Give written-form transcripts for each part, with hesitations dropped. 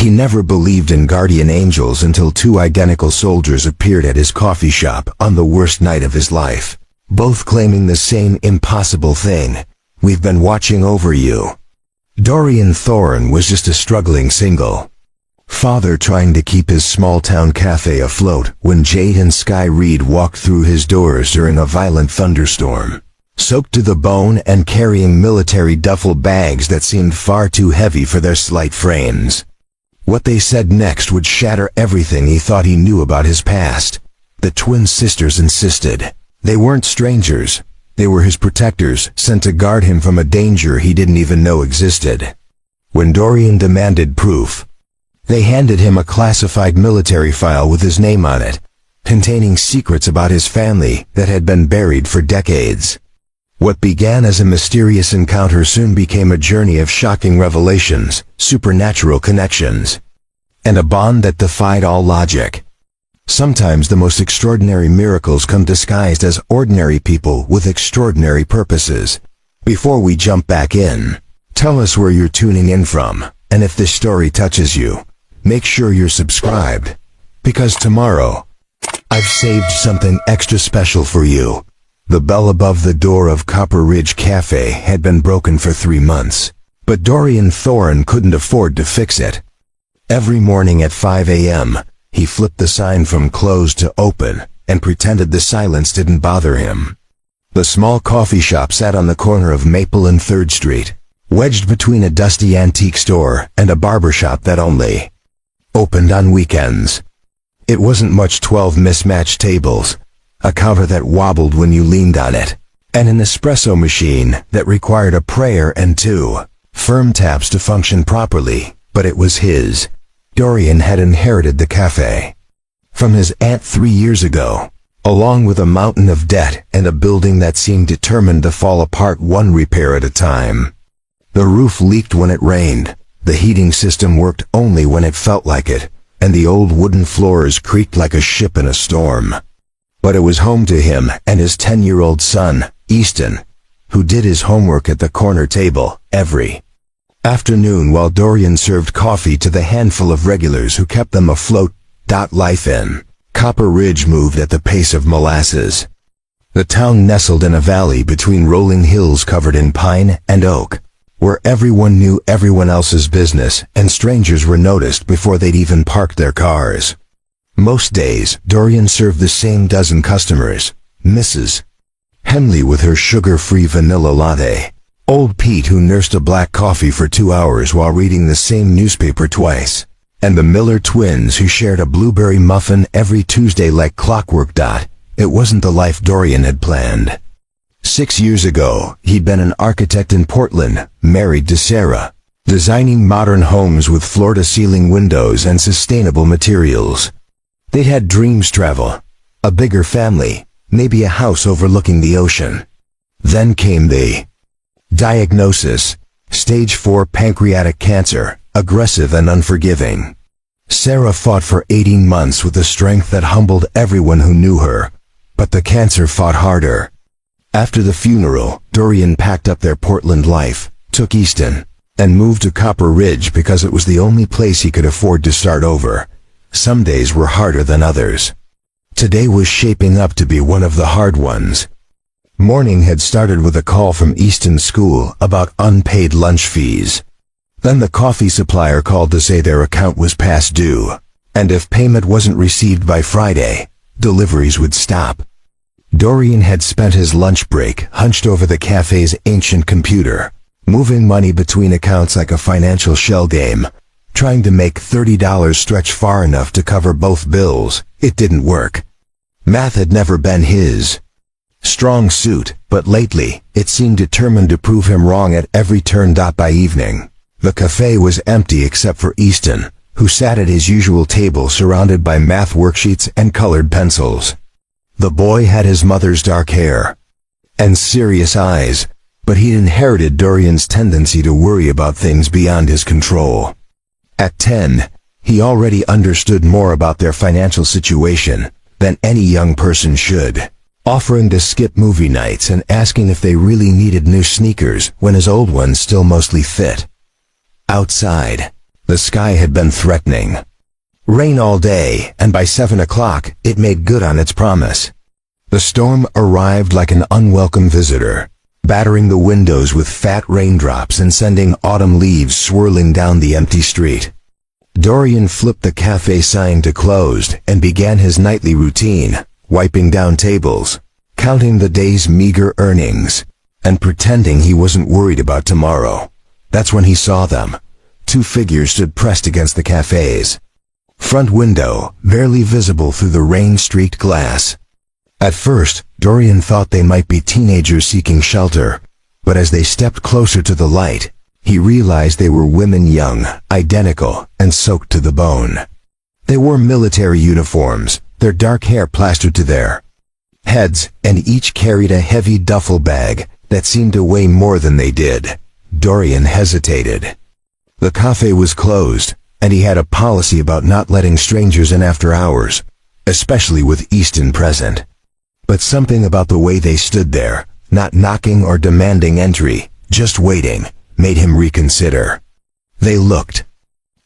He never believed in guardian angels until two identical soldiers appeared at his coffee shop on the worst night of his life, both claiming the same impossible thing: "We've been watching over you." Dorian Thorne was just a struggling single father trying to keep his small-town cafe afloat when Jade and Sky Reed walked through his doors during a violent thunderstorm, soaked to the bone and carrying military duffel bags that seemed far too heavy for their slight frames. What they said next would shatter everything he thought he knew about his past. The twin sisters insisted they weren't strangers. They were his protectors, sent to guard him from a danger he didn't even know existed. When Dorian demanded proof, they handed him a classified military file with his name on it, containing secrets about his family that had been buried for decades. What began as a mysterious encounter soon became a journey of shocking revelations, supernatural connections, and a bond that defied all logic. Sometimes the most extraordinary miracles come disguised as ordinary people with extraordinary purposes. Before we jump back in, tell us where you're tuning in from, and if this story touches you, make sure you're subscribed, because tomorrow, I've saved something extra special for you. The bell above the door of Copper Ridge Cafe had been broken for 3 months, but Dorian Thorne couldn't afford to fix it. Every morning at 5 a.m., he flipped the sign from closed to open and pretended the silence didn't bother him. The small coffee shop sat on the corner of Maple and 3rd Street, wedged between a dusty antique store and a barbershop that only opened on weekends. It wasn't much: 12 mismatched tables, a counter that wobbled when you leaned on it, and an espresso machine that required a prayer and 2 firm taps to function properly, but it was his. Dorian had inherited the cafe from his aunt 3 years ago, along with a mountain of debt and a building that seemed determined to fall apart one repair at a time. The roof leaked when it rained, the heating system worked only when it felt like it, and the old wooden floors creaked like a ship in a storm. But it was home to him and his 10-year-old son, Easton, who did his homework at the corner table every afternoon while Dorian served coffee to the handful of regulars who kept them afloat. Life in Copper Ridge moved at the pace of molasses. The town nestled in a valley between rolling hills covered in pine and oak, where everyone knew everyone else's business and strangers were noticed before they'd even parked their cars. Most days, Dorian served the same dozen customers: Mrs. Henley with her sugar-free vanilla latte, Old Pete who nursed a black coffee for 2 hours while reading the same newspaper twice, and the Miller twins who shared a blueberry muffin every Tuesday like clockwork. It wasn't the life Dorian had planned. 6 years ago, he'd been an architect in Portland, married to Sarah, designing modern homes with floor-to-ceiling windows and sustainable materials. They'd had dreams: travel, a bigger family, maybe a house overlooking the ocean. Then came the diagnosis: stage 4 pancreatic cancer, aggressive and unforgiving. Sarah fought for 18 months with a strength that humbled everyone who knew her, but the cancer fought harder. After the funeral, Dorian packed up their Portland life, took Easton, and moved to Copper Ridge because it was the only place he could afford to start over. Some days were harder than others. Today was shaping up to be one of the hard ones. Morning had started with a call from Easton's school about unpaid lunch fees. Then the coffee supplier called to say their account was past due, and if payment wasn't received by Friday, deliveries would stop. Dorian had spent his lunch break hunched over the cafe's ancient computer, moving money between accounts like a financial shell game, trying to make $30 stretch far enough to cover both bills. It didn't work. Math had never been his strong suit, but lately, it seemed determined to prove him wrong at every turn. By evening, the cafe was empty except for Easton, who sat at his usual table surrounded by math worksheets and colored pencils. The boy had his mother's dark hair and serious eyes, but he'd inherited Dorian's tendency to worry about things beyond his control. At 10, he already understood more about their financial situation than any young person should, offering to skip movie nights and asking if they really needed new sneakers when his old ones still mostly fit. Outside, The sky had been threatening. Rain all day, and by 7 o'clock, it made good on its promise. The storm arrived like an unwelcome visitor, battering the windows with fat raindrops and sending autumn leaves swirling down the empty street. Dorian flipped the cafe sign to closed and began his nightly routine, wiping down tables, counting the day's meager earnings, and pretending he wasn't worried about tomorrow. That's when he saw them. Two figures stood pressed against the cafe's front window, barely visible through the rain-streaked glass. At first, Dorian thought they might be teenagers seeking shelter, but as they stepped closer to the light, he realized they were women young, identical, and soaked to the bone. They wore military uniforms, their dark hair plastered to their heads, and each carried a heavy duffel bag that seemed to weigh more than they did. Dorian hesitated. The cafe was closed, and he had a policy about not letting strangers in after hours, especially with Easton present. But something about the way they stood there, not knocking or demanding entry, just waiting, made him reconsider. They looked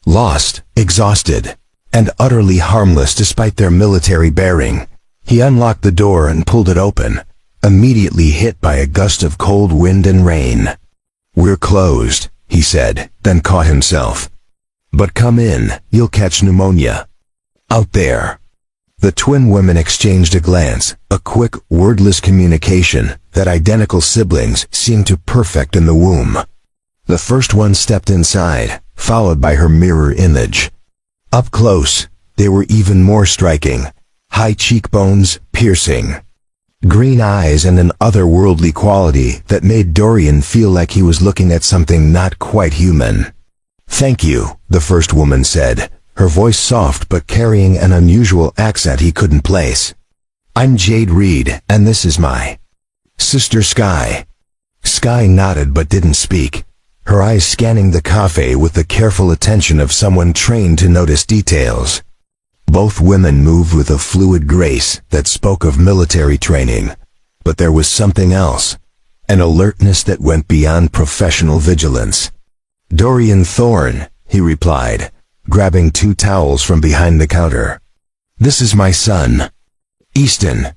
lost, exhausted, and utterly harmless despite their military bearing. He unlocked the door and pulled it open, immediately hit by a gust of cold wind and rain. "We're closed," he said, then caught himself. "But come in, you'll catch pneumonia." Out there. The twin women exchanged a glance, a quick, wordless communication that identical siblings seemed to perfect in the womb. The first one stepped inside, followed by her mirror image. Up close, they were even more striking. High cheekbones, piercing green eyes, and an otherworldly quality that made Dorian feel like he was looking at something not quite human. "Thank you," the first woman said, her voice soft but carrying an unusual accent he couldn't place. "I'm Jade Reed, and this is my sister Sky." Sky nodded but didn't speak, her eyes scanning the cafe with the careful attention of someone trained to notice details. Both women moved with a fluid grace that spoke of military training, but there was something else, an alertness that went beyond professional vigilance. "Dorian Thorne," he replied, grabbing 2 towels from behind the counter. "This is my son, Easton."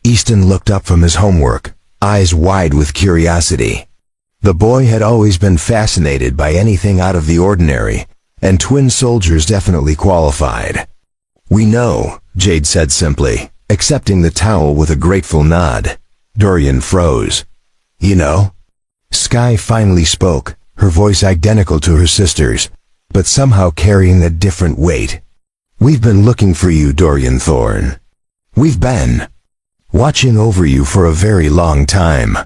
Easton looked up from his homework, eyes wide with curiosity. The boy had always been fascinated by anything out of the ordinary, and twin soldiers definitely qualified. "We know," Jade said simply, accepting the towel with a grateful nod. Dorian froze. "You know?" Sky finally spoke, her voice identical to her sister's, but somehow carrying a different weight. "We've been looking for you, Dorian Thorne. We've been watching over you for a very long time."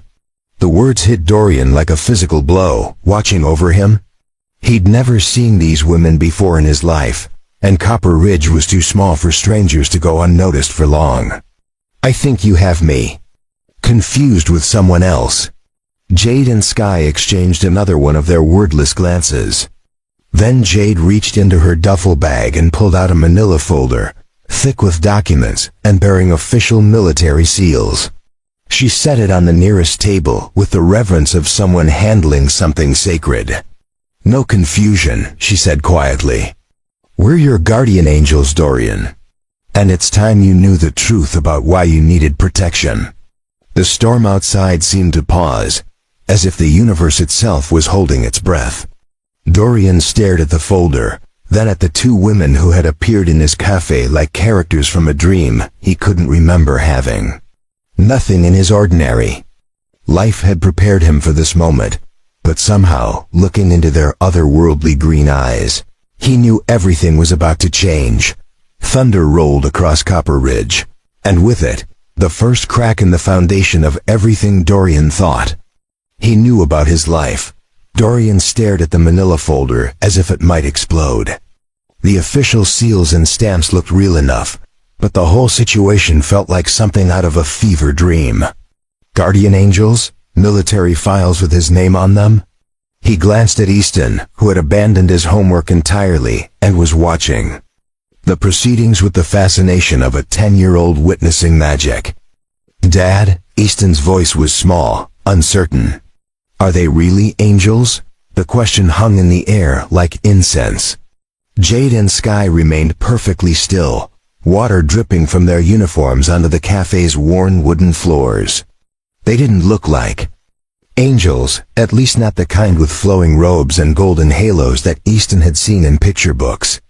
The words hit Dorian like a physical blow. Watching over him? He'd never seen these women before in his life, and Copper Ridge was too small for strangers to go unnoticed for long. "I think you have me confused with someone else." Jade and Sky exchanged another one of their wordless glances. Then Jade reached into her duffel bag and pulled out a manila folder, thick with documents and bearing official military seals. She set it on the nearest table with the reverence of someone handling something sacred. "No confusion," she said quietly. "We're your guardian angels, Dorian. And it's time you knew the truth about why you needed protection." The storm outside seemed to pause, as if the universe itself was holding its breath. Dorian stared at the folder, then at the 2 women who had appeared in his cafe like characters from a dream he couldn't remember having. Nothing in his ordinary life had prepared him for this moment, but somehow, looking into their otherworldly green eyes, he knew everything was about to change. Thunder rolled across Copper Ridge, and with it, the first crack in the foundation of everything Dorian thought he knew about his life. Dorian stared at the manila folder as if it might explode. The official seals and stamps looked real enough, but the whole situation felt like something out of a fever dream. Guardian angels? Military files with his name on them? He glanced at Easton, who had abandoned his homework entirely and was watching the proceedings with the fascination of a 10-year-old witnessing magic. "Dad?" Easton's voice was small, uncertain. "Are they really angels?" The question hung in the air like incense. Jade and Sky remained perfectly still, water dripping from their uniforms onto the cafe's worn wooden floors. They didn't look like angels, at least not the kind with flowing robes and golden halos that Easton had seen in picture books.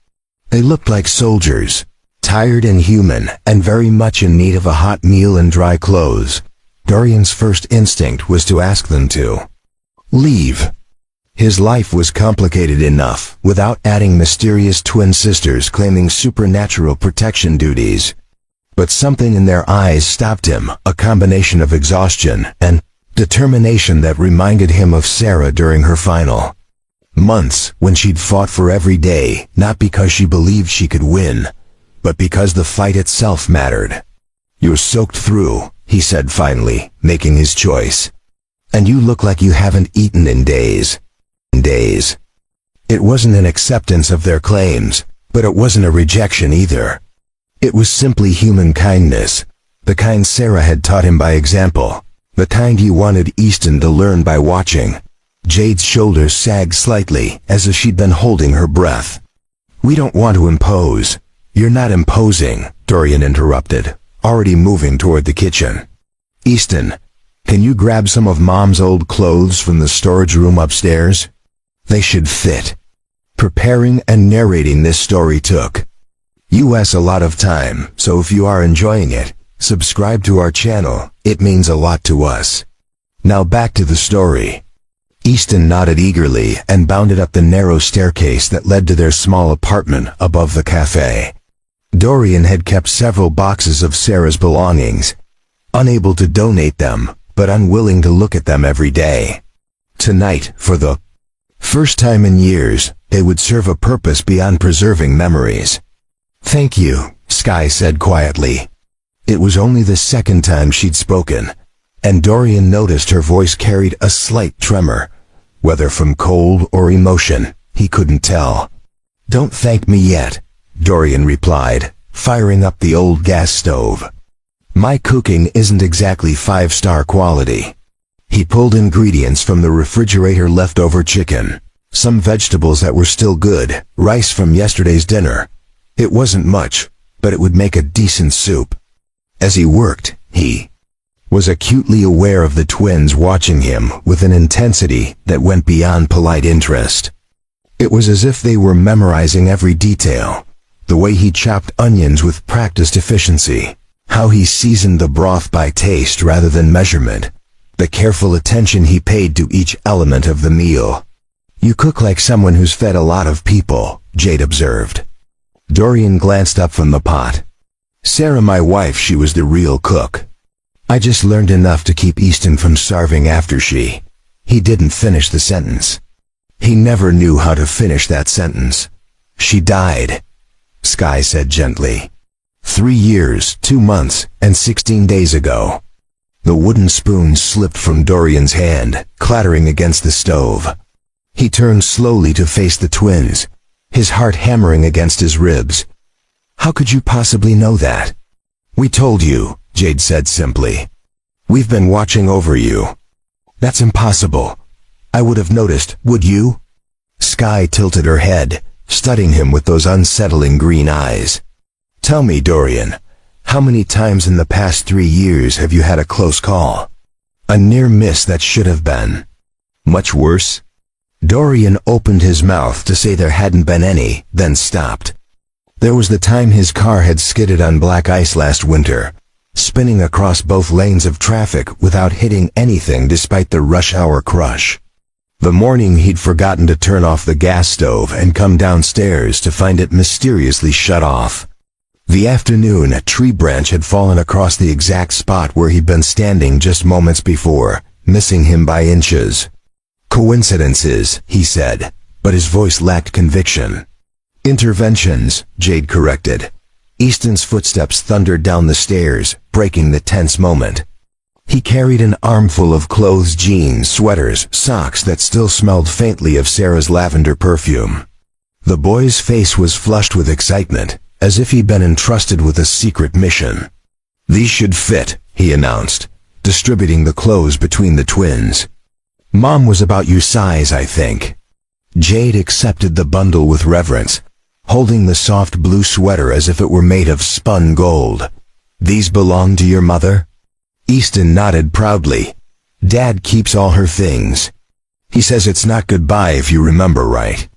They looked like soldiers, tired and human, and very much in need of a hot meal and dry clothes. Dorian's first instinct was to ask them to leave. His life was complicated enough without adding mysterious twin sisters claiming supernatural protection duties. But something in their eyes stopped him, a combination of exhaustion and determination that reminded him of Sarah during her final months, when she'd fought for every day, not because she believed she could win, but because the fight itself mattered. "You're soaked through," he said finally, making his choice. "And you look like you haven't eaten in days." It wasn't an acceptance of their claims, but it wasn't a rejection either. It was simply human kindness, the kind Sarah had taught him by example, the kind he wanted Easton to learn by watching. Jade's shoulders sagged slightly, as if she'd been holding her breath. "We don't want to impose." "You're not imposing," Dorian interrupted, already moving toward the kitchen. "Easton, can you grab some of Mom's old clothes from the storage room upstairs? They should fit." Preparing and narrating this story took us a lot of time, so if you are enjoying it, subscribe to our channel, it means a lot to us. Now back to the story. Easton nodded eagerly and bounded up the narrow staircase that led to their small apartment above the cafe. Dorian had kept several boxes of Sarah's belongings, unable to donate them, but unwilling to look at them every day. Tonight, for the first time in years, they would serve a purpose beyond preserving memories. "Thank you," Sky said quietly. It was only the second time she'd spoken, and Dorian noticed her voice carried a slight tremor. Whether from cold or emotion, he couldn't tell. "Don't thank me yet," Dorian replied, firing up the old gas stove. "My cooking isn't exactly 5-star quality." He pulled ingredients from the refrigerator: leftover chicken, some vegetables that were still good, rice from yesterday's dinner. It wasn't much, but it would make a decent soup. As he worked, he was acutely aware of the twins watching him with an intensity that went beyond polite interest. It was as if they were memorizing every detail: the way he chopped onions with practiced efficiency, how he seasoned the broth by taste rather than measurement, the careful attention he paid to each element of the meal. "You cook like someone who's fed a lot of people," Jade observed. Dorian glanced up from the pot. "Sarah, my wife, she was the real cook. I just learned enough to keep Easton from starving after she..." He didn't finish the sentence. He never knew how to finish that sentence. "She died," Sky said gently. 3 years, 2 months, and 16 days ago." The wooden spoon slipped from Dorian's hand, clattering against the stove. He turned slowly to face the twins, his heart hammering against his ribs. "How could you possibly know that?" "We told you," Jade said simply. "We've been watching over you." "That's impossible. I would have noticed, would you?" Sky tilted her head, studying him with those unsettling green eyes. "Tell me, Dorian, how many times in the past 3 years have you had a close call? A near miss that should have been much worse?" Dorian opened his mouth to say there hadn't been any, then stopped. There was the time his car had skidded on black ice last winter, spinning across both lanes of traffic without hitting anything despite the rush hour crush. The morning he'd forgotten to turn off the gas stove and come downstairs to find it mysteriously shut off. The afternoon, a tree branch had fallen across the exact spot where he'd been standing just moments before, missing him by inches. "Coincidences," he said, but his voice lacked conviction. "Interventions," Jade corrected. Easton's footsteps thundered down the stairs, breaking the tense moment. He carried an armful of clothes: jeans, sweaters, socks that still smelled faintly of Sarah's lavender perfume. The boy's face was flushed with excitement, as if he'd been entrusted with a secret mission. "These should fit," he announced, distributing the clothes between the twins. "Mom was about your size, I think." Jade accepted the bundle with reverence. holding the soft blue sweater as if it were made of spun gold. "These belong to your mother?" Easton nodded proudly. "Dad keeps all her things. He says it's not goodbye if you remember right."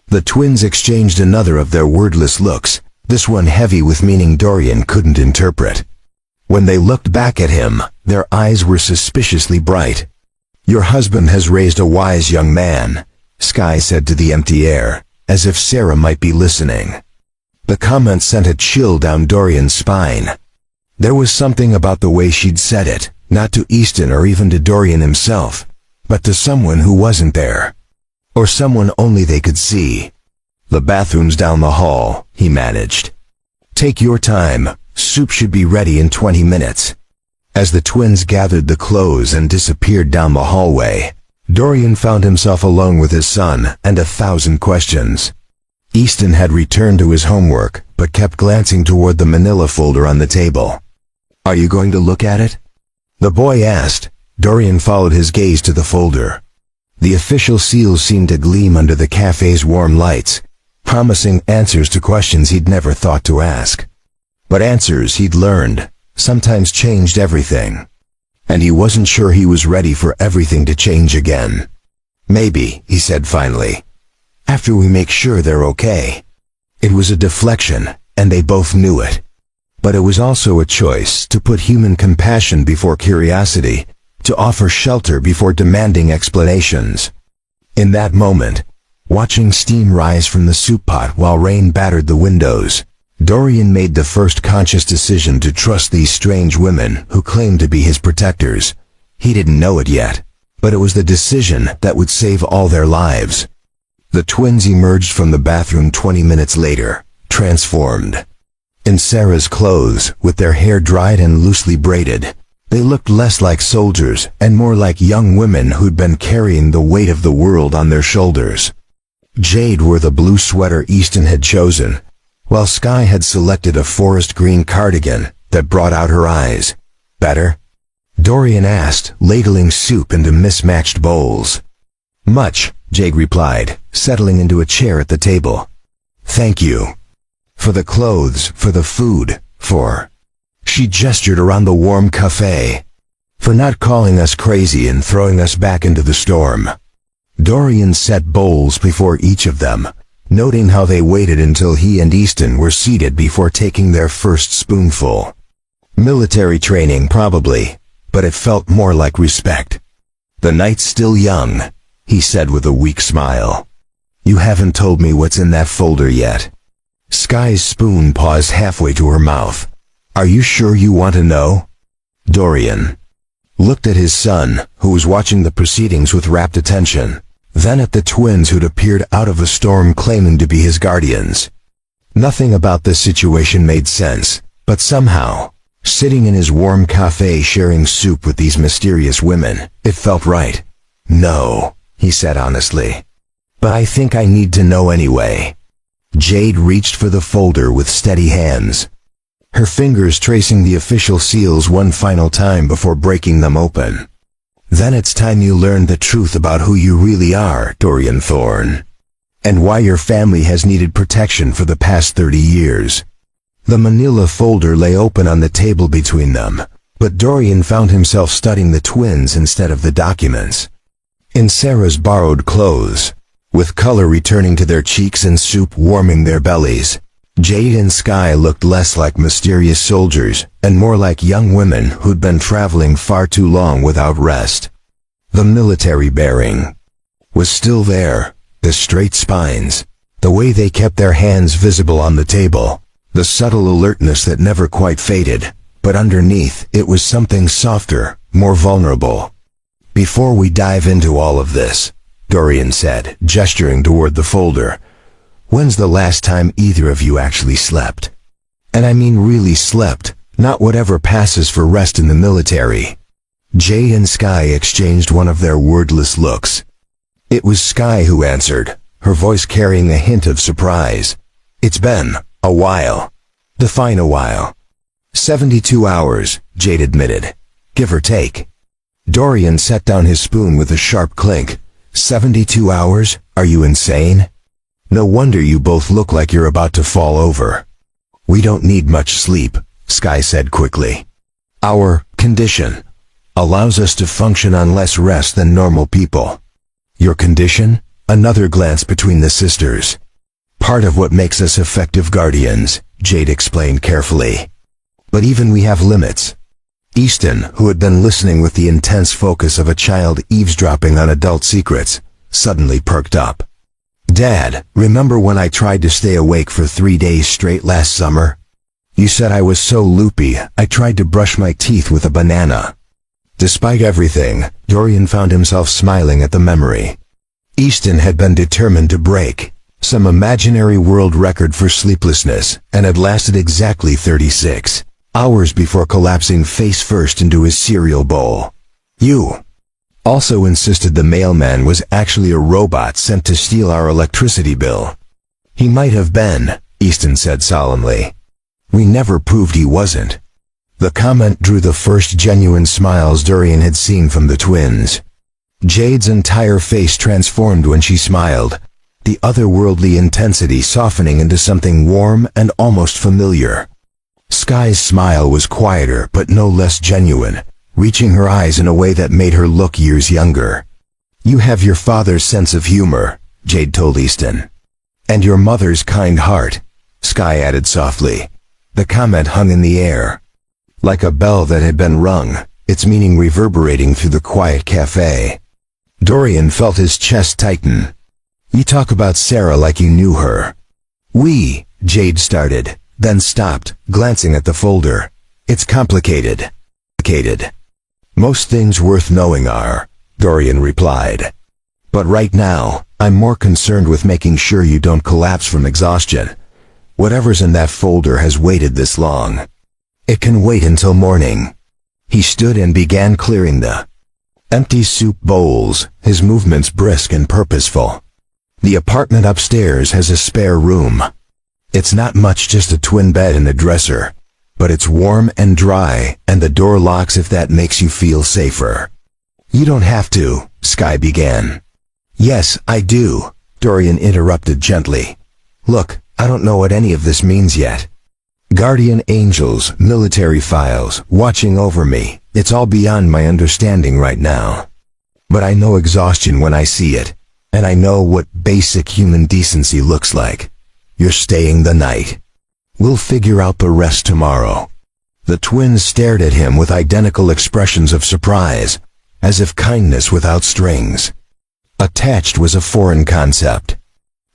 The twins exchanged another of their wordless looks, this one heavy with meaning Dorian couldn't interpret. When they looked back at him, their eyes were suspiciously bright. "Your husband has raised a wise young man," Sky said to the empty air, as if Sarah might be listening. The comment sent a chill down Dorian's spine. There was something about the way she'd said it, not to Easton or even to Dorian himself, but to someone who wasn't there. Or someone only they could see. "The bathroom's down the hall," he managed. "Take your time, soup should be ready in 20 minutes. As the twins gathered the clothes and disappeared down the hallway, Dorian found himself alone with his son and 1,000 questions. Easton had returned to his homework, but kept glancing toward the manila folder on the table. "Are you going to look at it?" the boy asked. Dorian followed his gaze to the folder. The official seals seemed to gleam under the cafe's warm lights, promising answers to questions he'd never thought to ask. But answers he'd learned sometimes changed everything. And he wasn't sure he was ready for everything to change again. "Maybe," he said finally, "after we make sure they're okay." It was a deflection, and they both knew it. But it was also a choice to put human compassion before curiosity, to offer shelter before demanding explanations. In that moment, watching steam rise from the soup pot while rain battered the windows, Dorian made the first conscious decision to trust these strange women who claimed to be his protectors. He didn't know it yet, but it was the decision that would save all their lives. The twins emerged from the bathroom 20 minutes later, transformed. In Sarah's clothes, with their hair dried and loosely braided, they looked less like soldiers and more like young women who'd been carrying the weight of the world on their shoulders. Jade wore the blue sweater Easton had chosen, while Sky had selected a forest green cardigan that brought out her eyes. "Better?" Dorian asked, ladling soup into mismatched bowls. "Much," Jade replied, settling into a chair at the table. "Thank you. For the clothes, for the food, for..." She gestured around the warm cafe. "For not calling us crazy and throwing us back into the storm." Dorian set bowls before each of them, noting how they waited until he and Easton were seated before taking their first spoonful. Military training, probably, but it felt more like respect. "The night's still young," he said with a weak smile. "You haven't told me what's in that folder yet." Sky's spoon paused halfway to her mouth. "Are you sure you want to know?" Dorian looked at his son, who was watching the proceedings with rapt attention, then at the twins who'd appeared out of a storm claiming to be his guardians. Nothing about this situation made sense, but somehow, sitting in his warm cafe sharing soup with these mysterious women, it felt right. "No," he said honestly. "But I think I need to know anyway." Jade reached for the folder with steady hands, her fingers tracing the official seals one final time before breaking them open. "Then it's time you learned the truth about who you really are, Dorian Thorne, and why your family has needed protection for the past 30 years. The manila folder lay open on the table between them, but Dorian found himself studying the twins instead of the documents. In Sarah's borrowed clothes, with color returning to their cheeks and soup warming their bellies, Jade and Sky looked less like mysterious soldiers and more like young women who'd been traveling far too long without rest. The military bearing was still there, the straight spines, the way they kept their hands visible on the table, the subtle alertness that never quite faded, but underneath it was something softer, more vulnerable. "Before we dive into all of this," Dorian said, gesturing toward the folder, "when's the last time either of you actually slept? And I mean really slept, not whatever passes for rest in the military." Jade and Sky exchanged one of their wordless looks. It was Sky who answered, her voice carrying a hint of surprise. "It's been a while." "Define a while." 72 hours, Jade admitted, give or take. Dorian set down his spoon with a sharp clink. 72 hours? Are you insane?" No wonder you both look like you're about to fall over. We don't need much sleep, Sky said quickly. Our condition allows us to function on less rest than normal people. Your condition? Another glance between the sisters. Part of what makes us effective guardians, Jade explained carefully. But even we have limits. Easton, who had been listening with the intense focus of a child eavesdropping on adult secrets, suddenly perked up. Dad, remember when I tried to stay awake for 3 days straight last summer? You said I was so loopy, I tried to brush my teeth with a banana. Despite everything, Dorian found himself smiling at the memory. Easton had been determined to break some imaginary world record for sleeplessness, and had lasted exactly 36 hours before collapsing face first into his cereal bowl. You also insisted the mailman was actually a robot sent to steal our electricity bill. He might have been, Easton said solemnly. We never proved he wasn't. The comment drew the first genuine smiles Dorian had seen from the twins. Jade's entire face transformed when she smiled, the otherworldly intensity softening into something warm and almost familiar. Sky's smile was quieter but no less genuine, reaching her eyes in a way that made her look years younger. You have your father's sense of humor, Jade told Easton. And your mother's kind heart, Sky added softly. The comment hung in the air. Like a bell that had been rung, its meaning reverberating through the quiet cafe. Dorian felt his chest tighten. You talk about Sarah like you knew her. Jade started, then stopped, glancing at the folder. It's complicated. Most things worth knowing are, Dorian replied. But right now, I'm more concerned with making sure you don't collapse from exhaustion. Whatever's in that folder has waited this long. It can wait until morning. He stood and began clearing the empty soup bowls, his movements brisk and purposeful. The apartment upstairs has a spare room. It's not much, just a twin bed and a dresser. But it's warm and dry, and the door locks if that makes you feel safer. You don't have to, Sky began. Yes, I do, Dorian interrupted gently. Look, I don't know what any of this means yet. Guardian angels, military files, watching over me, it's all beyond my understanding right now. But I know exhaustion when I see it, and I know what basic human decency looks like. You're staying the night. We'll figure out the rest tomorrow. The twins stared at him with identical expressions of surprise, as if kindness without strings attached was a foreign concept.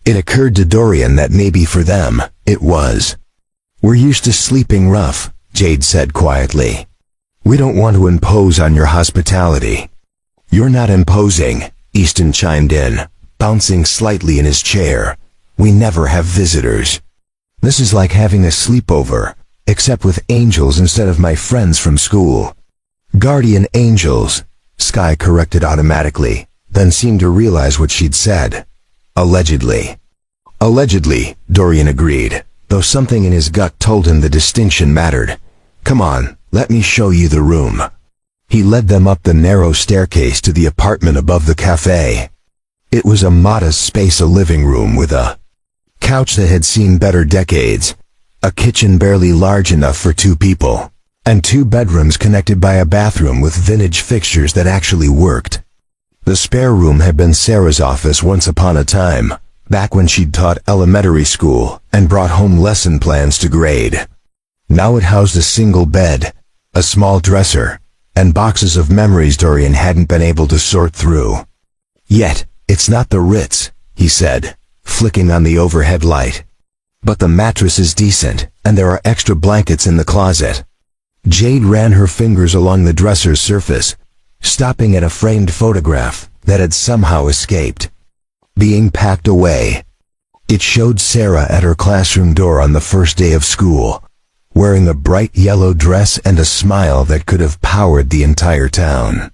It occurred to Dorian that maybe for them, it was. We're used to sleeping rough, Jade said quietly. We don't want to impose on your hospitality. You're not imposing, Easton chimed in, bouncing slightly in his chair. We never have visitors. This is like having a sleepover, except with angels instead of my friends from school. Guardian angels, Sky corrected automatically, then seemed to realize what she'd said. Allegedly. Allegedly, Dorian agreed, though something in his gut told him the distinction mattered. Come on, let me show you the room. He led them up the narrow staircase to the apartment above the cafe. It was a modest space, a living room with a couch that had seen better decades, a kitchen barely large enough for 2 people, and 2 bedrooms connected by a bathroom with vintage fixtures that actually worked. The spare room had been Sarah's office once upon a time, back when she'd taught elementary school and brought home lesson plans to grade. Now it housed a single bed, a small dresser, and boxes of memories Dorian hadn't been able to sort through. Yet, it's not the Ritz, he said, flicking on the overhead light. But the mattress is decent, and there are extra blankets in the closet. Jade ran her fingers along the dresser's surface, stopping at a framed photograph that had somehow escaped being packed away. It showed Sarah at her classroom door on the first day of school, wearing a bright yellow dress and a smile that could have powered the entire town.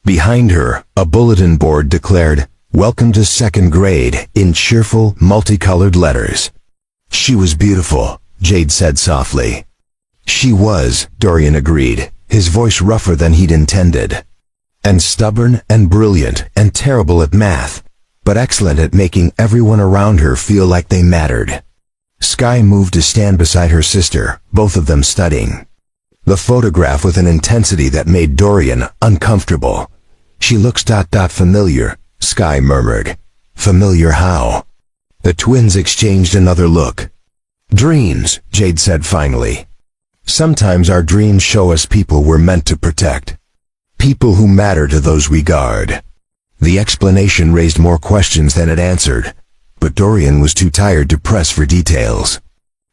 Behind her, a bulletin board declared, "Welcome to 2nd grade," in cheerful, multicolored letters. She was beautiful, Jade said softly. She was, Dorian agreed, his voice rougher than he'd intended. And stubborn, and brilliant, and terrible at math. but excellent at making everyone around her feel like they mattered. Sky moved to stand beside her sister, both of them studying the photograph with an intensity that made Dorian uncomfortable. She looks familiar, Sky murmured. Familiar how? The twins exchanged another look. Dreams, Jade said finally. Sometimes our dreams show us people we're meant to protect. People who matter to those we guard. The explanation raised more questions than it answered, but Dorian was too tired to press for details.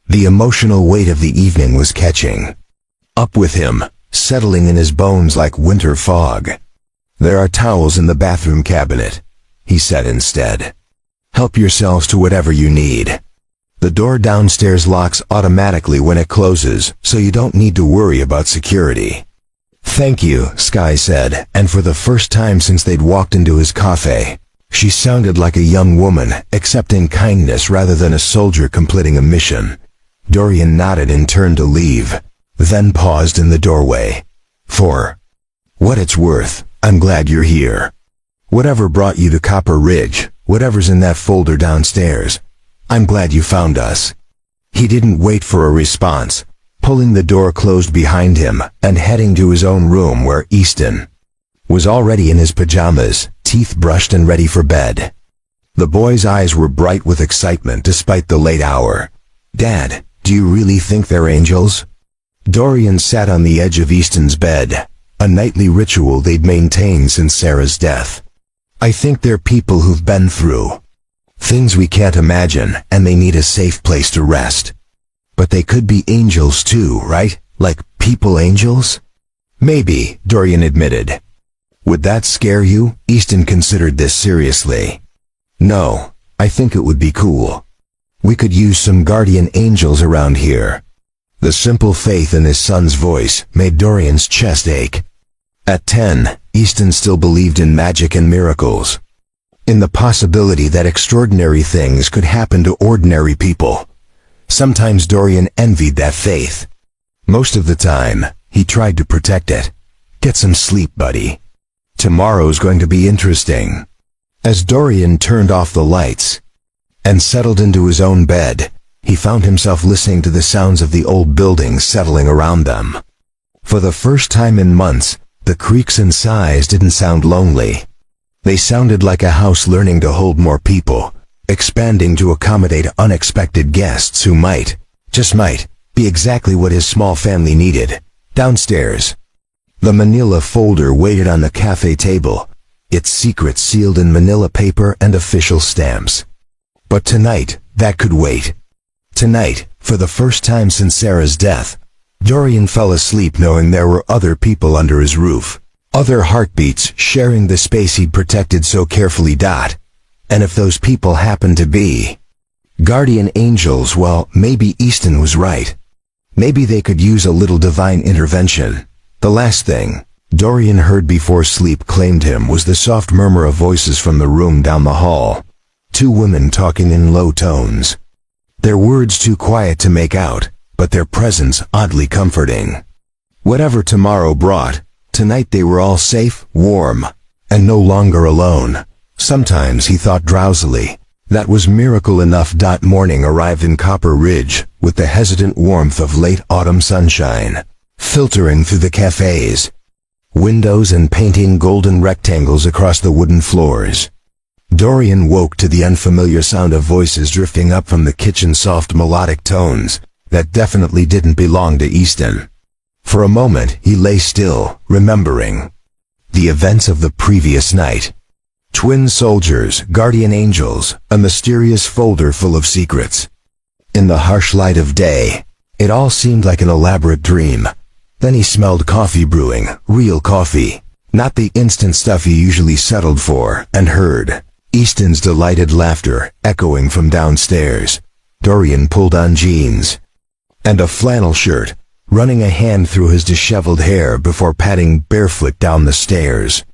The emotional weight of the evening was catching up with him, settling in his bones like winter fog. There are towels in the bathroom cabinet, he said instead. Help yourselves to whatever you need. The door downstairs locks automatically when it closes, so you don't need to worry about security. Thank you, Sky said, and for the first time since they'd walked into his cafe, she sounded like a young woman, accepting kindness rather than a soldier completing a mission. Dorian nodded and turned to leave, then paused in the doorway. For what it's worth, I'm glad you're here. Whatever brought you to Copper Ridge, whatever's in that folder downstairs, I'm glad you found us. He didn't wait for a response, pulling the door closed behind him and heading to his own room where Easton was already in his pajamas, teeth brushed and ready for bed. The boy's eyes were bright with excitement despite the late hour. Dad, do you really think they're angels? Dorian sat on the edge of Easton's bed, a nightly ritual they'd maintained since Sarah's death. I think they're people who've been through things we can't imagine, and they need a safe place to rest. But they could be angels too, right? Like people angels? Maybe, Dorian admitted. Would that scare you? Easton considered this seriously. No, I think it would be cool. We could use some guardian angels around here. The simple faith in his son's voice made Dorian's chest ache. At 10, Easton still believed in magic and miracles. In the possibility that extraordinary things could happen to ordinary people. Sometimes Dorian envied that faith. Most of the time, he tried to protect it. Get some sleep, buddy. Tomorrow's going to be interesting. As Dorian turned off the lights and settled into his own bed, he found himself listening to the sounds of the old buildings settling around them. For the first time in months, the creaks and sighs didn't sound lonely. They sounded like a house learning to hold more people, expanding to accommodate unexpected guests who might, just might, be exactly what his small family needed. Downstairs, the manila folder waited on the cafe table, its secrets sealed in manila paper and official stamps. But tonight, that could wait. Tonight, for the first time since Sarah's death, Dorian fell asleep knowing there were other people under his roof. Other heartbeats sharing the space he'd protected so carefully. And if those people happened to be guardian angels, well, maybe Easton was right. Maybe they could use a little divine intervention. The last thing Dorian heard before sleep claimed him was the soft murmur of voices from the room down the hall. Two women talking in low tones. Their words too quiet to make out, but their presence oddly comforting. Whatever tomorrow brought, tonight they were all safe, warm, and no longer alone. Sometimes he thought drowsily, that was miracle enough. Morning arrived in Copper Ridge, with the hesitant warmth of late autumn sunshine, filtering through the cafes, windows and painting golden rectangles across the wooden floors. Dorian woke to the unfamiliar sound of voices drifting up from the kitchen, soft melodic tones that definitely didn't belong to Easton. For a moment he lay still, remembering the events of the previous night. Twin soldiers, guardian angels, a mysterious folder full of secrets. In the harsh light of day, it all seemed like an elaborate dream. Then he smelled coffee brewing, real coffee, not the instant stuff he usually settled for, and heard Easton's delighted laughter echoing from downstairs. Dorian pulled on jeans and a flannel shirt, running a hand through his disheveled hair before padding barefoot down the stairs.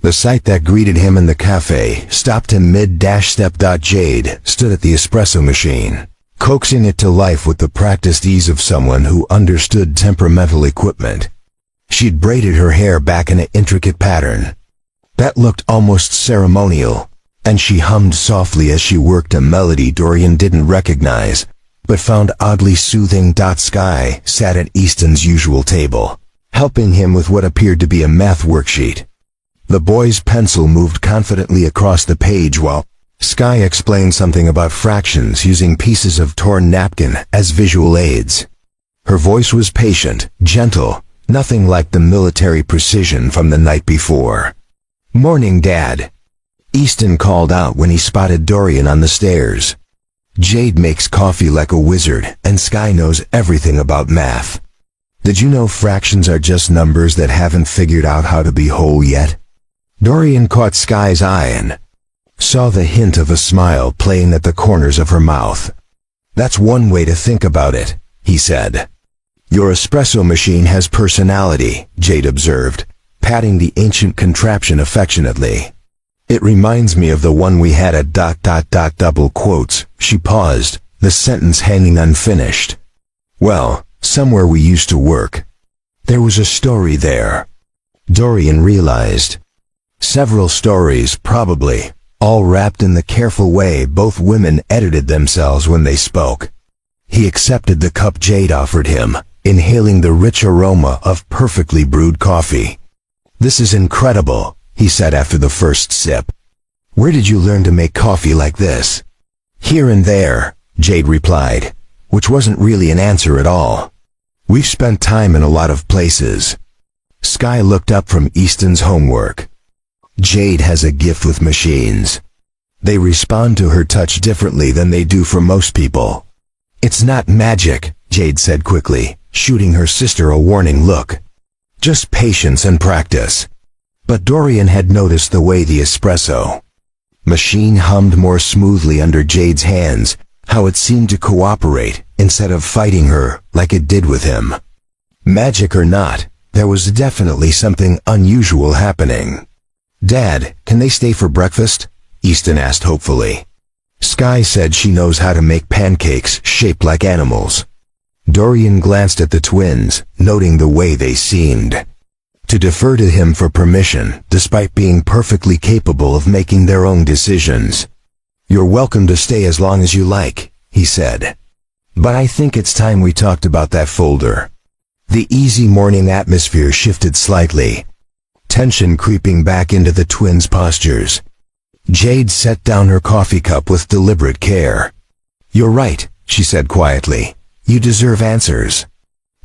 The sight that greeted him in the cafe stopped him mid-step. Jade stood at the espresso machine, coaxing it to life with the practiced ease of someone who understood temperamental equipment. She'd braided her hair back in an intricate pattern that looked almost ceremonial. and she hummed softly as she worked a melody Dorian didn't recognize, but found oddly soothing. Sky sat at Easton's usual table, helping him with what appeared to be a math worksheet. The boy's pencil moved confidently across the page while Sky explained something about fractions using pieces of torn napkin as visual aids. Her voice was patient, gentle, nothing like the military precision from the night before. "Morning, Dad," Easton called out when he spotted Dorian on the stairs. "Jade makes coffee like a wizard, and Sky knows everything about math. Did you know fractions are just numbers that haven't figured out how to be whole yet?" Dorian caught Sky's eye and saw the hint of a smile playing at the corners of her mouth. "That's one way to think about it," he said. "Your espresso machine has personality," Jade observed, patting the ancient contraption affectionately. "It reminds me of the one we had at ... double quotes." She paused, the sentence hanging unfinished. "Well, somewhere we used to work. There was a story there." Dorian realized. Several stories, probably, all wrapped in the careful way both women edited themselves when they spoke. He accepted the cup Jade offered him, inhaling the rich aroma of perfectly brewed coffee. "This is incredible," he said after the first sip. "Where did you learn to make coffee like this?" "Here and there," Jade replied, which wasn't really an answer at all. "We've spent time in a lot of places." Sky looked up from Easton's homework. Jade has a gift with machines. They respond to her touch differently than they do for most people. "It's not magic," Jade said quickly, shooting her sister a warning look. "Just patience and practice." But Dorian had noticed the way the espresso machine hummed more smoothly under Jade's hands, how it seemed to cooperate instead of fighting her like it did with him. Magic or not, there was definitely something unusual happening. "Dad, can they stay for breakfast?" Easton asked hopefully. "Sky said she knows how to make pancakes shaped like animals." Dorian glanced at the twins, noting the way they seemed to defer to him for permission, despite being perfectly capable of making their own decisions. "You're welcome to stay as long as you like," he said. "But I think it's time we talked about that folder." The easy morning atmosphere shifted slightly, tension creeping back into the twins' postures. Jade set down her coffee cup with deliberate care. "You're right," she said quietly. "You deserve answers."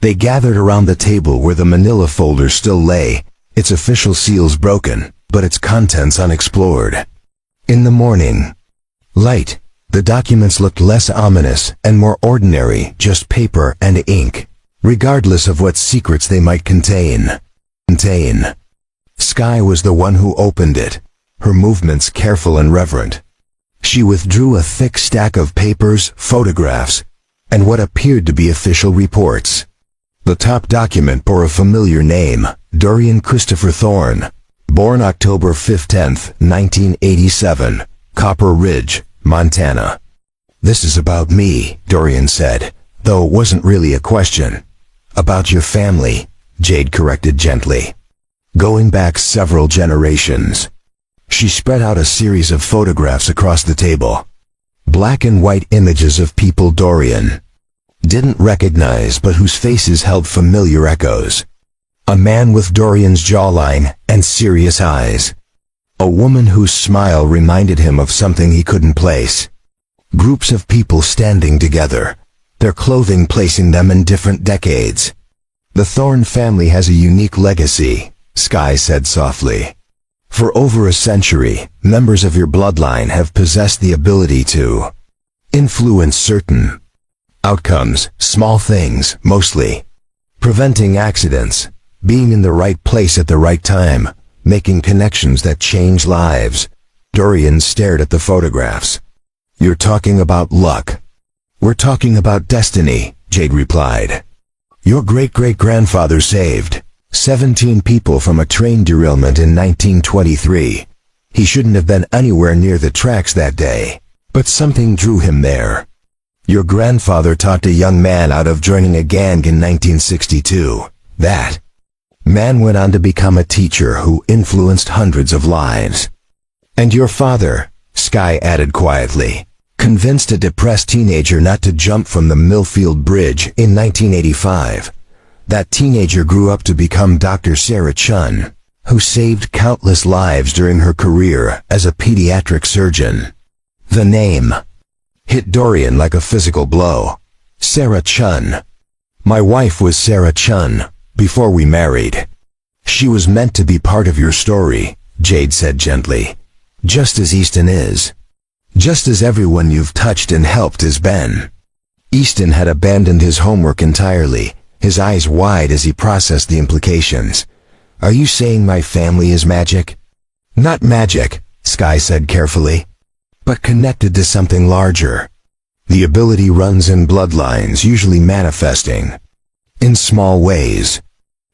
They gathered around the table where the manila folder still lay, its official seals broken, but its contents unexplored. In the morning light, the documents looked less ominous and more ordinary, just paper and ink, regardless of what secrets they might contain. Sky was the one who opened it, her movements careful and reverent. She withdrew a thick stack of papers, photographs, and what appeared to be official reports. The top document bore a familiar name, Dorian Christopher Thorne, born October 15, 1987, Copper Ridge, Montana. "This is about me," Dorian said, though it wasn't really a question. "About your family," Jade corrected gently. "Going back several generations." She spread out a series of photographs across the table. Black and white images of people Dorian didn't recognize but whose faces held familiar echoes. A man with Dorian's jawline and serious eyes. A woman whose smile reminded him of something he couldn't place. Groups of people standing together, their clothing placing them in different decades. "The Thorne family has a unique legacy," Sky said softly. "For over a century, members of your bloodline have possessed the ability to influence certain outcomes, small things, mostly. Preventing accidents, being in the right place at the right time, making connections that change lives." Dorian stared at the photographs. "You're talking about luck." "We're talking about destiny," Jade replied. "Your great-great-grandfather saved 17 people from a train derailment in 1923. He shouldn't have been anywhere near the tracks that day, but something drew him there. Your grandfather talked a young man out of joining a gang in 1962. That man went on to become a teacher who influenced hundreds of lives. And your father," Sky added quietly, convinced a depressed teenager not to jump from the Millfield Bridge in 1985. That teenager grew up to become Dr. Sarah Chun, who saved countless lives during her career as a pediatric surgeon. The name hit Dorian like a physical blow. Sarah Chun. My wife was Sarah Chun before we married. She was meant to be part of your story, Jade said gently. Just as Easton is. Just as everyone you've touched and helped has been. Easton had abandoned his homework entirely, his eyes wide as he processed the implications. Are you saying my family is magic? Not magic, Sky said carefully, but connected to something larger. The ability runs in bloodlines, usually manifesting in small ways.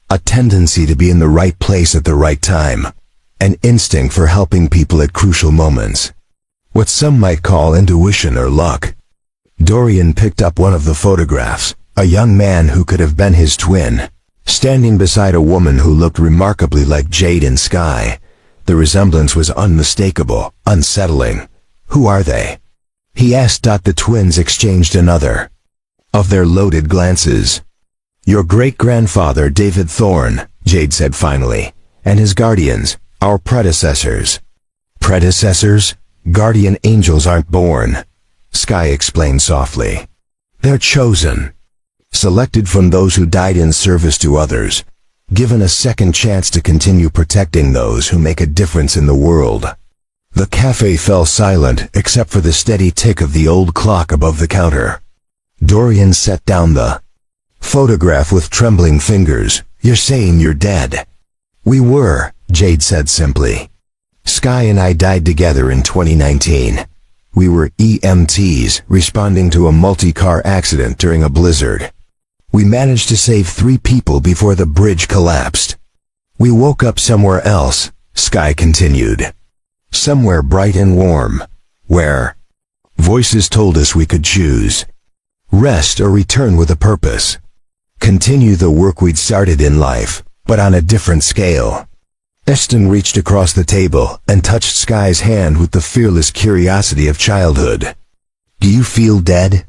A tendency to be in the right place at the right time. An instinct for helping people at crucial moments. What some might call intuition or luck. Dorian picked up one of the photographs, a young man who could have been his twin, standing beside a woman who looked remarkably like Jade and Sky. The resemblance was unmistakable, unsettling. Who are they? He asked. The twins exchanged another of their loaded glances. Your great-grandfather David Thorne, Jade said finally, and his guardians, our predecessors. Predecessors? Guardian angels aren't born, Sky explained softly. They're chosen. Selected from those who died in service to others, given a second chance to continue protecting those who make a difference in the world. The cafe fell silent except for the steady tick of the old clock above the counter. Dorian set down the photograph with trembling fingers. You're saying you're dead? We were, Jade said simply. Sky and I died together in 2019. We were EMTs responding to a multi-car accident during a blizzard. We managed to save 3 people before the bridge collapsed. We woke up somewhere else, Sky continued. Somewhere bright and warm, where voices told us we could choose. Rest or return with a purpose. Continue the work we'd started in life, but on a different scale. Easton reached across the table and touched Sky's hand with the fearless curiosity of childhood. Do you feel dead?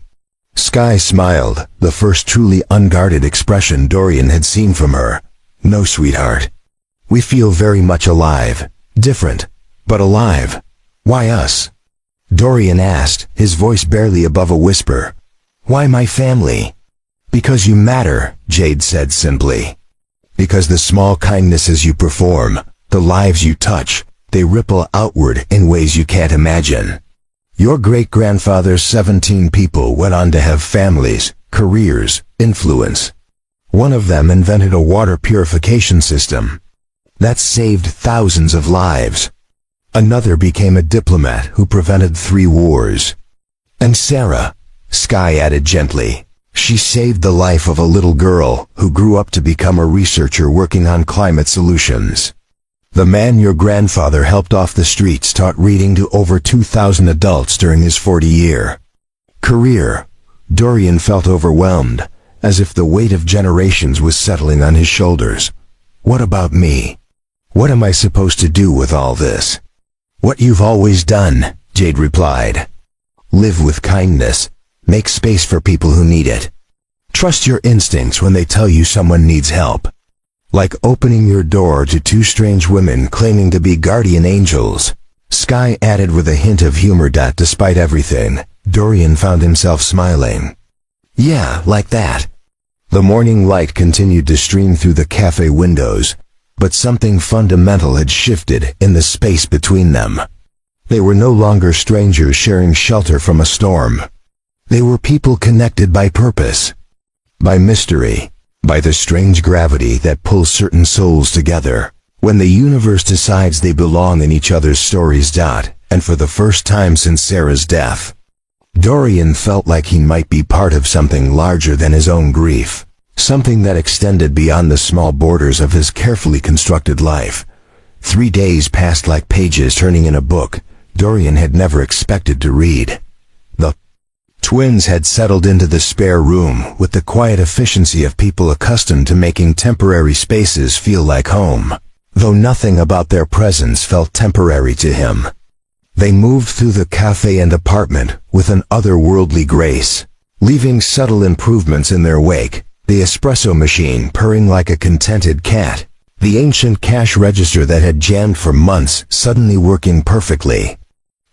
Sky smiled, the first truly unguarded expression Dorian had seen from her. No, sweetheart. We feel very much alive. Different, but alive. Why us? Dorian asked, his voice barely above a whisper. Why my family? Because you matter, Jade said simply. Because the small kindnesses you perform, the lives you touch, they ripple outward in ways you can't imagine. Your great-grandfather's 17 people went on to have families, careers, influence. One of them invented a water purification system that saved thousands of lives. Another became a diplomat who prevented 3 wars. And Sarah, Sky added gently, she saved the life of a little girl who grew up to become a researcher working on climate solutions. The man your grandfather helped off the streets taught reading to over 2,000 adults during his 40-year career. Dorian felt overwhelmed, as if the weight of generations was settling on his shoulders. What about me? What am I supposed to do with all this? What you've always done, Jade replied. Live with kindness. Make space for people who need it. Trust your instincts when they tell you someone needs help. Like opening your door to 2 strange women claiming to be guardian angels. Sky added with a hint of humor. Despite everything, Dorian found himself smiling. Yeah, like that. The morning light continued to stream through the cafe windows, but something fundamental had shifted in the space between them. They were no longer strangers sharing shelter from a storm. They were people connected by purpose, by mystery, by the strange gravity that pulls certain souls together when the universe decides they belong in each other's stories. And for the first time since Sarah's death, Dorian felt like he might be part of something larger than his own grief, something that extended beyond the small borders of his carefully constructed life. 3 days passed like pages turning in a book Dorian had never expected to read. The twins had settled into the spare room with the quiet efficiency of people accustomed to making temporary spaces feel like home, though nothing about their presence felt temporary to him. They moved through the cafe and apartment with an otherworldly grace, leaving subtle improvements in their wake, the espresso machine purring like a contented cat, the ancient cash register that had jammed for months suddenly working perfectly.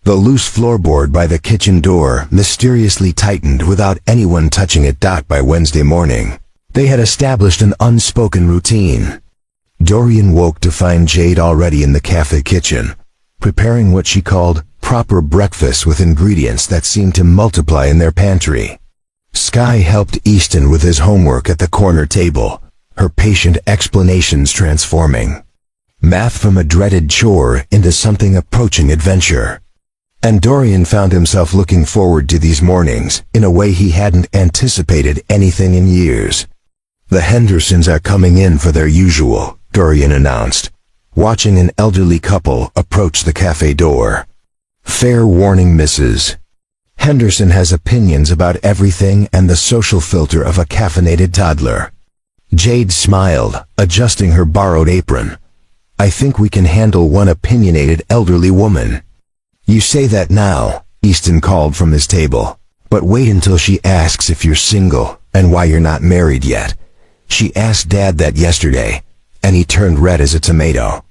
The loose floorboard by the kitchen door mysteriously tightened without anyone touching it. By Wednesday morning, they had established an unspoken routine. Dorian woke to find Jade already in the cafe kitchen, preparing what she called proper breakfast with ingredients that seemed to multiply in their pantry. Sky helped Easton with his homework at the corner table, her patient explanations transforming math from a dreaded chore into something approaching adventure. And Dorian found himself looking forward to these mornings in a way he hadn't anticipated anything in years. "The Hendersons are coming in for their usual," Dorian announced, watching an elderly couple approach the cafe door. "Fair warning, Mrs. Henderson has opinions about everything and the social filter of a caffeinated toddler." Jade smiled, adjusting her borrowed apron. "I think we can handle one opinionated elderly woman." "You say that now," Easton called from his table. "But wait until she asks if you're single and why you're not married yet. She asked Dad that yesterday, and he turned red as a tomato."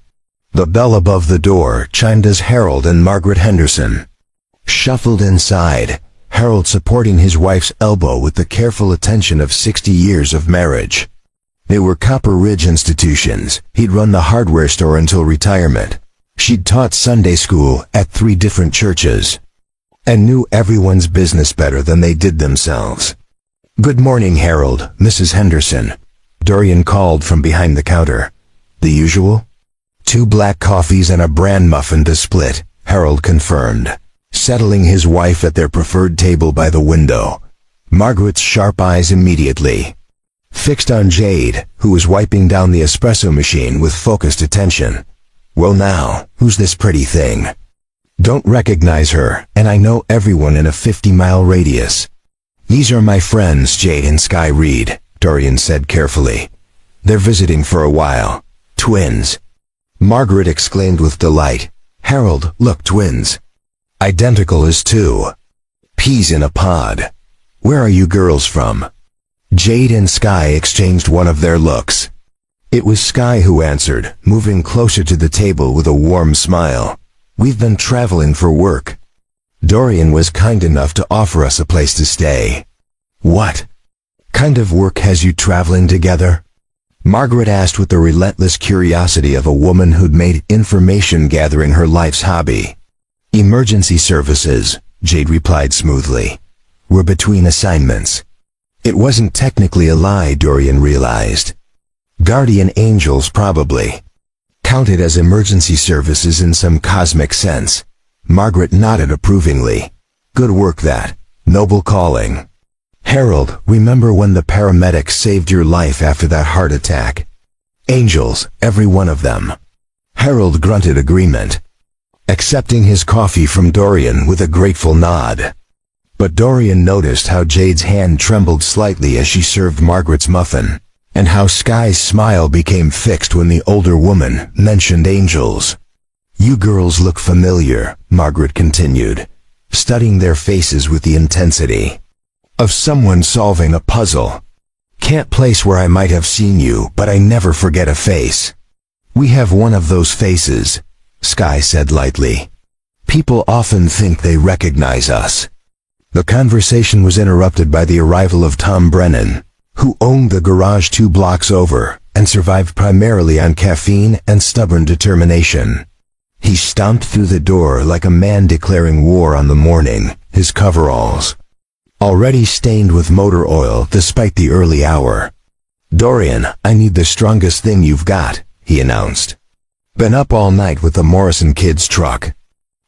The bell above the door chimed as Harold and Margaret Henderson shuffled inside, Harold supporting his wife's elbow with the careful attention of 60 years of marriage. They were Copper Ridge institutions. He'd run the hardware store until retirement. She'd taught Sunday school at 3 different churches, and knew everyone's business better than they did themselves. "Good morning, Harold, Mrs. Henderson," Dorian called from behind the counter. "The usual?" "2 black coffees and a bran muffin to split," Harold confirmed, settling his wife at their preferred table by the window. Margaret's sharp eyes immediately fixed on Jade, who was wiping down the espresso machine with focused attention. "Well now, who's this pretty thing?" "Don't recognize her, and I know everyone in a 50-mile radius." "These are my friends Jade and Sky Reed," Dorian said carefully. "They're visiting for a while. Twins." Margaret exclaimed with delight. "Harold, look, twins. Identical as 2 peas in a pod. Where are you girls from?" Jade and Sky exchanged one of their looks. It was Sky who answered, moving closer to the table with a warm smile. "We've been traveling for work. Dorian was kind enough to offer us a place to stay." "What kind of work has you traveling together?" Margaret asked with the relentless curiosity of a woman who'd made information gathering her life's hobby. "Emergency services," Jade replied smoothly. "We're between assignments." It wasn't technically a lie, Dorian realized. Guardian angels probably counted as emergency services in some cosmic sense. Margaret nodded approvingly. "Good work that. Noble calling. Harold, remember when the paramedics saved your life after that heart attack?" "Angels, every one of them." Harold grunted agreement, accepting his coffee from Dorian with a grateful nod. But Dorian noticed how Jade's hand trembled slightly as she served Margaret's muffin, and how Sky's smile became fixed when the older woman mentioned angels. "You girls look familiar," Margaret continued, studying their faces with the intensity of someone solving a puzzle. "Can't place where I might have seen you, but I never forget a face." "We have one of those faces," Sky said lightly. "People often think they recognize us." The conversation was interrupted by the arrival of Tom Brennan, who owned the garage 2 blocks over and survived primarily on caffeine and stubborn determination. He stomped through the door like a man declaring war on the morning, his coveralls already stained with motor oil despite the early hour. "Dorian, I need the strongest thing you've got," he announced. "Been up all night with the Morrison kids' truck.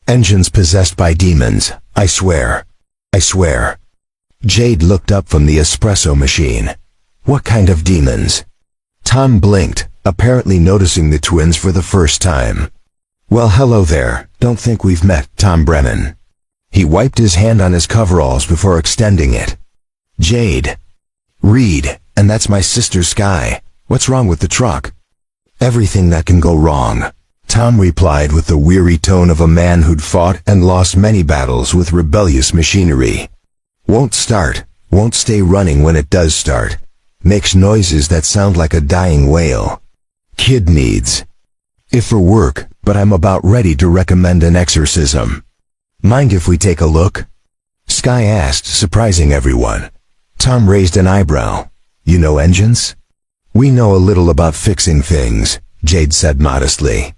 Engines possessed by demons, I swear. I swear." Jade looked up from the espresso machine. "What kind of demons?" Tom blinked, apparently noticing the twins for the first time. "Well, hello there. Don't think we've met, Tom Brennan." He wiped his hand on his coveralls before extending it. "Jade Reed, and that's my sister Sky. What's wrong with the truck?" "Everything that can go wrong," Tom replied with the weary tone of a man who'd fought and lost many battles with rebellious machinery. Won't start, won't stay running when it does start. Makes noises that sound like a dying whale. Kid needs. If for work, but I'm about ready to recommend an exorcism. Mind if we take a look? Sky asked, surprising everyone. Tom raised an eyebrow. You know engines? We know a little about fixing things, Jade said modestly.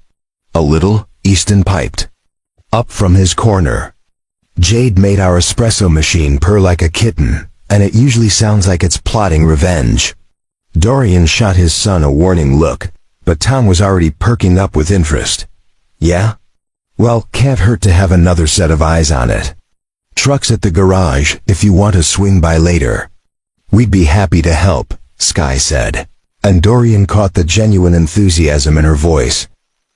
A little, Easton piped. Up from his corner. Jade made our espresso machine purr like a kitten, and it usually sounds like it's plotting revenge. Dorian shot his son a warning look, but Tom was already perking up with interest. Yeah? Well, can't hurt to have another set of eyes on it. Truck's at the garage if you want to swing by later. We'd be happy to help, Sky said, and Dorian caught the genuine enthusiasm in her voice.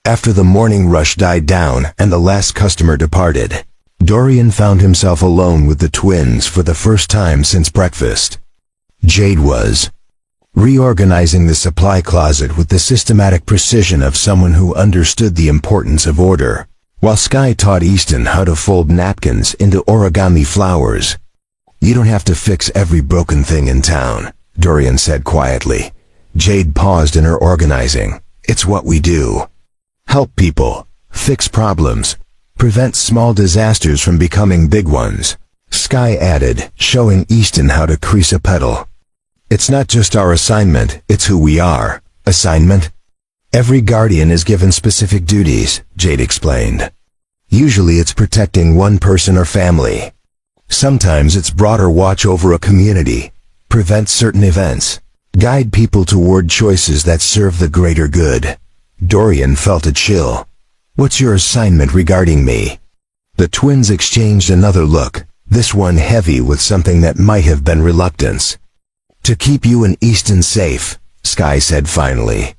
After the morning rush died down and the last customer departed, Dorian found himself alone with the twins for the first time since breakfast. Jade was reorganizing the supply closet with the systematic precision of someone who understood the importance of order, while Sky taught Easton how to fold napkins into origami flowers. You don't have to fix every broken thing in town, Dorian said quietly. Jade paused in her organizing. It's what we do. Help people, fix problems, prevent small disasters from becoming big ones, Sky added, showing Easton how to crease a pedal. It's not just our assignment, it's who we are. Assignment? Every guardian is given specific duties, Jade explained. Usually it's protecting one person or family. Sometimes it's broader watch over a community, prevent certain events, guide people toward choices that serve the greater good. Dorian felt a chill. What's your assignment regarding me? The twins exchanged another look, this one heavy with something that might have been reluctance. To keep you and Easton safe, Sky said finally.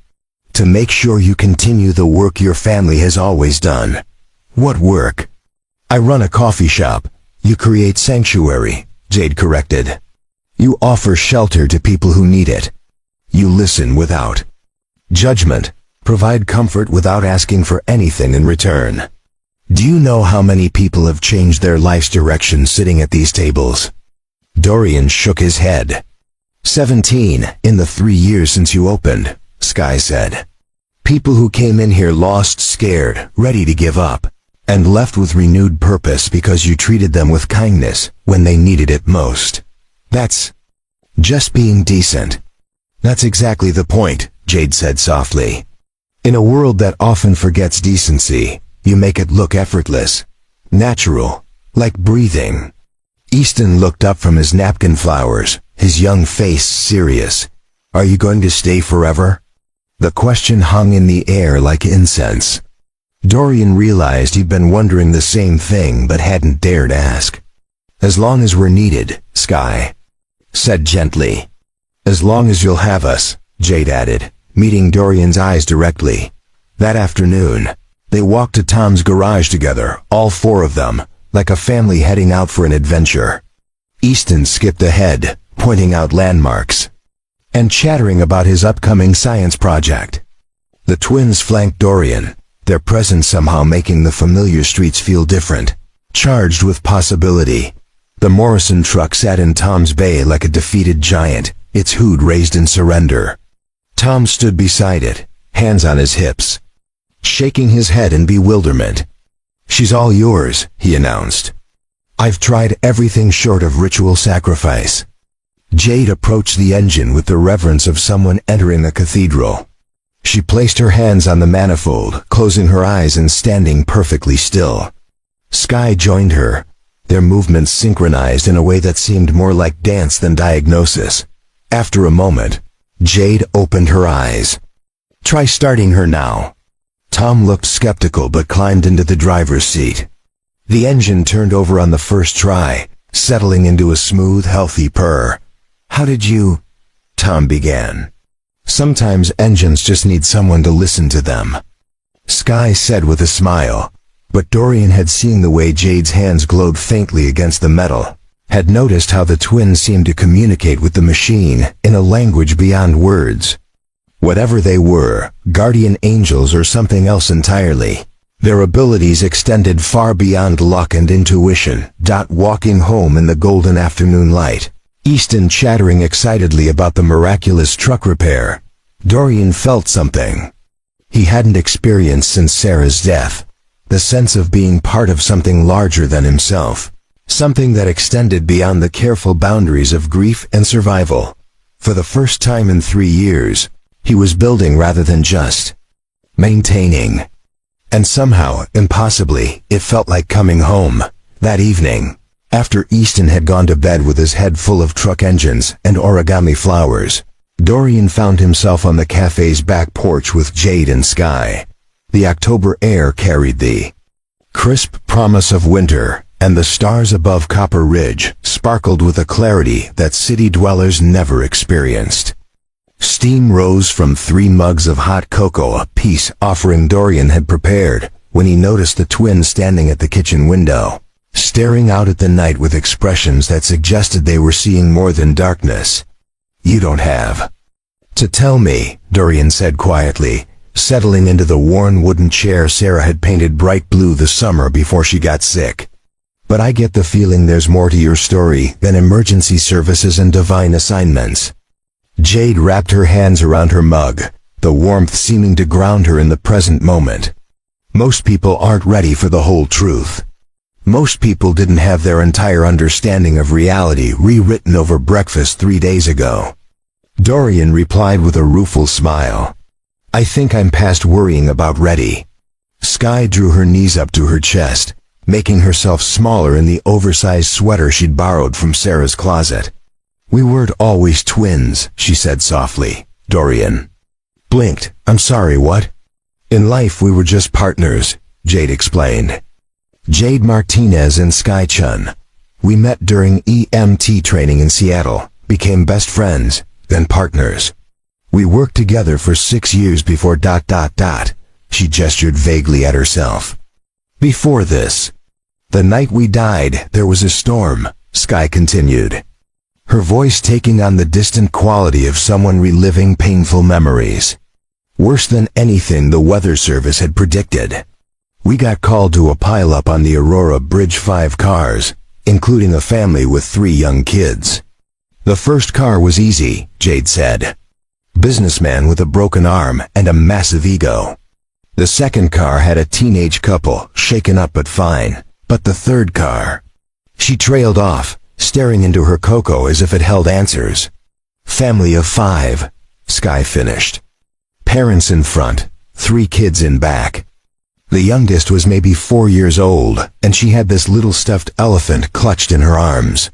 To make sure you continue the work your family has always done. What work? I run a coffee shop. You create sanctuary, Jade corrected. You offer shelter to people who need it. You listen without judgment, provide comfort without asking for anything in return. Do you know how many people have changed their life's direction sitting at these tables? Dorian shook his head. 17 in the 3 years since you opened, Sky said. People who came in here lost, scared, ready to give up, and left with renewed purpose because you treated them with kindness when they needed it most. That's just being decent. That's exactly the point, Jade said softly. In a world that often forgets decency, you make it look effortless, natural, like breathing. Easton looked up from his napkin flowers, his young face serious. Are you going to stay forever? The question hung in the air like incense. Dorian realized he'd been wondering the same thing but hadn't dared ask. As long as we're needed, Sky said gently. As long as you'll have us, Jade added, meeting Dorian's eyes directly. That afternoon, they walked to Tom's garage together, all four of them, like a family heading out for an adventure. Easton skipped ahead, pointing out landmarks and chattering about his upcoming science project. The twins flanked Dorian, their presence somehow making the familiar streets feel different, charged with possibility. The Morrison truck sat in Tom's bay like a defeated giant, its hood raised in surrender. Tom stood beside it, hands on his hips, shaking his head in bewilderment. She's all yours, he announced. I've tried everything short of ritual sacrifice. Jade approached the engine with the reverence of someone entering a cathedral. She placed her hands on the manifold, closing her eyes and standing perfectly still. Sky joined her, their movements synchronized in a way that seemed more like dance than diagnosis. After a moment, Jade opened her eyes. Try starting her now. Tom looked skeptical but climbed into the driver's seat. The engine turned over on the first try, settling into a smooth, healthy purr. How did you? Tom began. Sometimes engines just need someone to listen to them, Sky said with a smile, but Dorian had seen the way Jade's hands glowed faintly against the metal, had noticed how the twins seemed to communicate with the machine in a language beyond words. Whatever they were, guardian angels or something else entirely. Their abilities extended far beyond luck and intuition. Walking home in the golden afternoon light, Easton chattering excitedly about the miraculous truck repair. Dorian felt something he hadn't experienced since Sarah's death. The sense of being part of something larger than himself. Something that extended beyond the careful boundaries of grief and survival. For the first time in 3 years, he was building rather than just maintaining. And somehow, impossibly, it felt like coming home. That evening, after Easton had gone to bed with his head full of truck engines and origami flowers, Dorian found himself on the cafe's back porch with Jade and Sky. The October air carried the crisp promise of winter, and the stars above Copper Ridge sparkled with a clarity that city dwellers never experienced. Steam rose from 3 mugs of hot cocoa apiece offering Dorian had prepared, when he noticed the twins standing at the kitchen window, staring out at the night with expressions that suggested they were seeing more than darkness. "You don't have to tell me," Dorian said quietly, settling into the worn wooden chair Sarah had painted bright blue the summer before she got sick. "But I get the feeling there's more to your story than emergency services and divine assignments." Jade wrapped her hands around her mug, the warmth seeming to ground her in the present moment. Most people aren't ready for the whole truth. Most people didn't have their entire understanding of reality rewritten over breakfast 3 days ago. Dorian replied with a rueful smile. "I think I'm past worrying about ready." Sky drew her knees up to her chest, making herself smaller in the oversized sweater she'd borrowed from Sarah's closet. "We weren't always twins," she said softly. Dorian blinked. "I'm sorry, what?" "In life we were just partners," Jade explained. "Jade Martinez and Sky Chun. We met during EMT training in Seattle, became best friends, then partners. We worked together for 6 years before ... She gestured vaguely at herself. "Before this. The night we died, there was a storm," Sky continued, her voice taking on the distant quality of someone reliving painful memories. "Worse than anything the weather service had predicted. We got called to a pileup on the Aurora Bridge, 5 cars, including a family with 3 young kids. The first car was easy," Jade said. "Businessman with a broken arm and a massive ego. The second car had a teenage couple, shaken up but fine. But the third car..." She trailed off, staring into her cocoa as if it held answers. "Family of 5, Sky finished. Parents in front, 3 kids in back. The youngest was maybe 4 years old, and she had this little stuffed elephant clutched in her arms.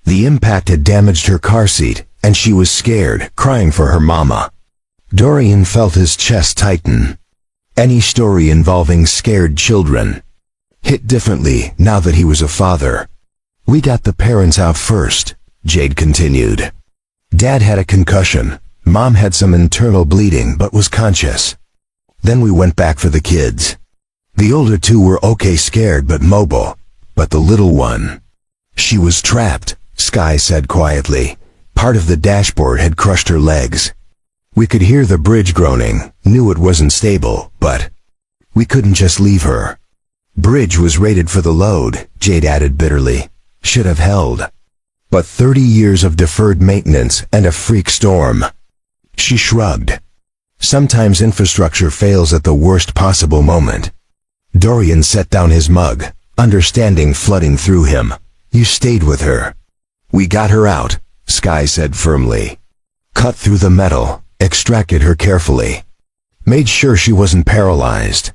The impact had damaged her car seat, and she was scared, crying for her mama." Dorian felt his chest tighten. Any story involving scared children hit differently now that he was a father. "We got the parents out first," Jade continued. "Dad had a concussion. Mom had some internal bleeding but was conscious. Then we went back for the kids. The older 2 were okay, scared but mobile. But the little one, she was trapped," Sky said quietly. Part of the dashboard had crushed her legs. "We could hear the bridge groaning, knew it wasn't stable, but we couldn't just leave her." "Bridge was rated for the load," Jade added bitterly. "Should have held. But 30 years of deferred maintenance and a freak storm." She shrugged. "Sometimes infrastructure fails at the worst possible moment." Dorian set down his mug, understanding flooding through him. "You stayed with her." "We got her out," Sky said firmly. "Cut through the metal, extracted her carefully. Made sure she wasn't paralyzed.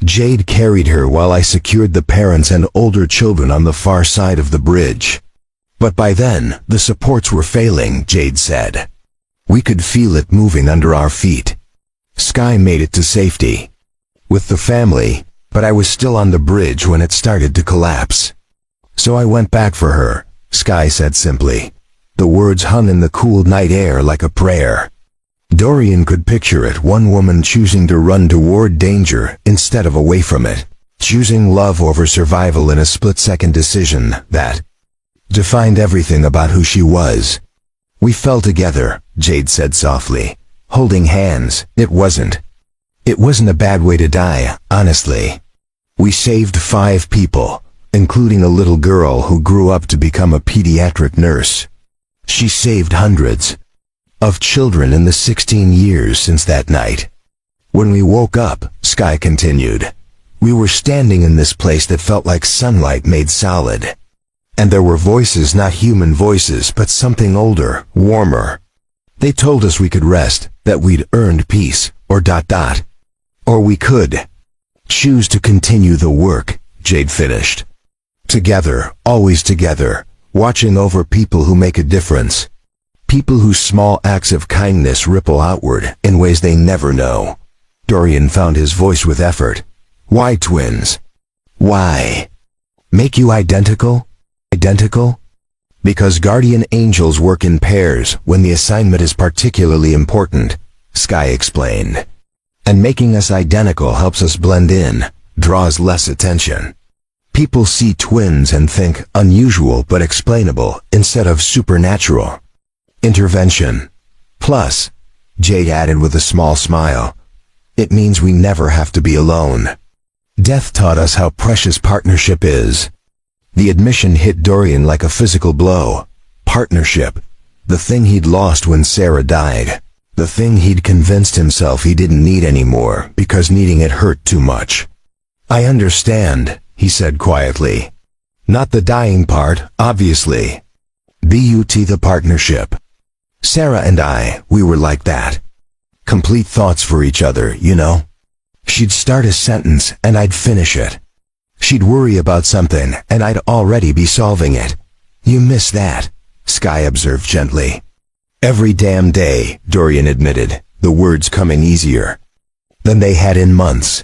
Jade carried her while I secured the parents and older children on the far side of the bridge. But by then, the supports were failing," Jade said. "We could feel it moving under our feet." Sky made it to safety with the family, but I was still on the bridge when it started to collapse. "So I went back for her," Sky said simply. The words hung in the cool night air like a prayer. Dorian could picture it, one woman choosing to run toward danger instead of away from it, choosing love over survival in a split-second decision that defined everything about who she was. "We fell together," Jade said softly, holding hands. It wasn't a bad way to die, honestly. We saved 5 people, including a little girl who grew up to become a pediatric nurse. She saved hundreds of children in the 16 years since that night. When we woke up, Sky continued, we were standing in this place that felt like sunlight made solid. And there were voices, not human voices, but something older, warmer. They told us we could rest, that we'd earned peace, or ... Or we could choose to continue the work, Jade finished. Together, always together, watching over people who make a difference. People whose small acts of kindness ripple outward in ways they never know. Dorian found his voice with effort. Why twins? Why? Make you identical? Identical? Because guardian angels work in pairs when the assignment is particularly important, Sky explained. And making us identical helps us blend in, draws less attention. People see twins and think unusual but explainable instead of supernatural. Intervention. Plus, Jade added with a small smile, it means we never have to be alone. Death taught us how precious partnership is. The admission hit Dorian like a physical blow. Partnership. The thing he'd lost when Sarah died. The thing he'd convinced himself he didn't need anymore because needing it hurt too much. I understand, he said quietly. Not the dying part, obviously. But the partnership. Sarah and I, we were like that. Complete thoughts for each other, you know? She'd start a sentence and I'd finish it. She'd worry about something and I'd already be solving it. You miss that, Sky observed gently. Every damn day, Dorian admitted, the words coming easier than they had in months.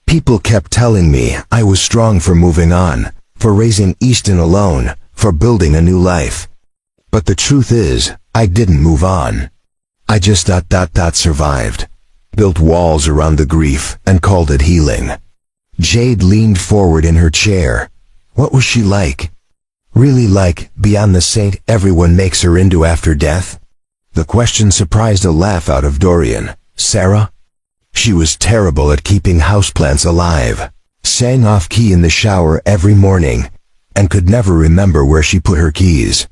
People kept telling me I was strong for moving on, for raising Easton alone, for building a new life. But the truth is, I didn't move on. I just survived. Built walls around the grief and called it healing. Jade leaned forward in her chair. What was she like? Really like, beyond the saint everyone makes her into after death? The question surprised a laugh out of Dorian. Sarah? She was terrible at keeping houseplants alive. Sang off-key in the shower every morning, and could never remember where she put her keys.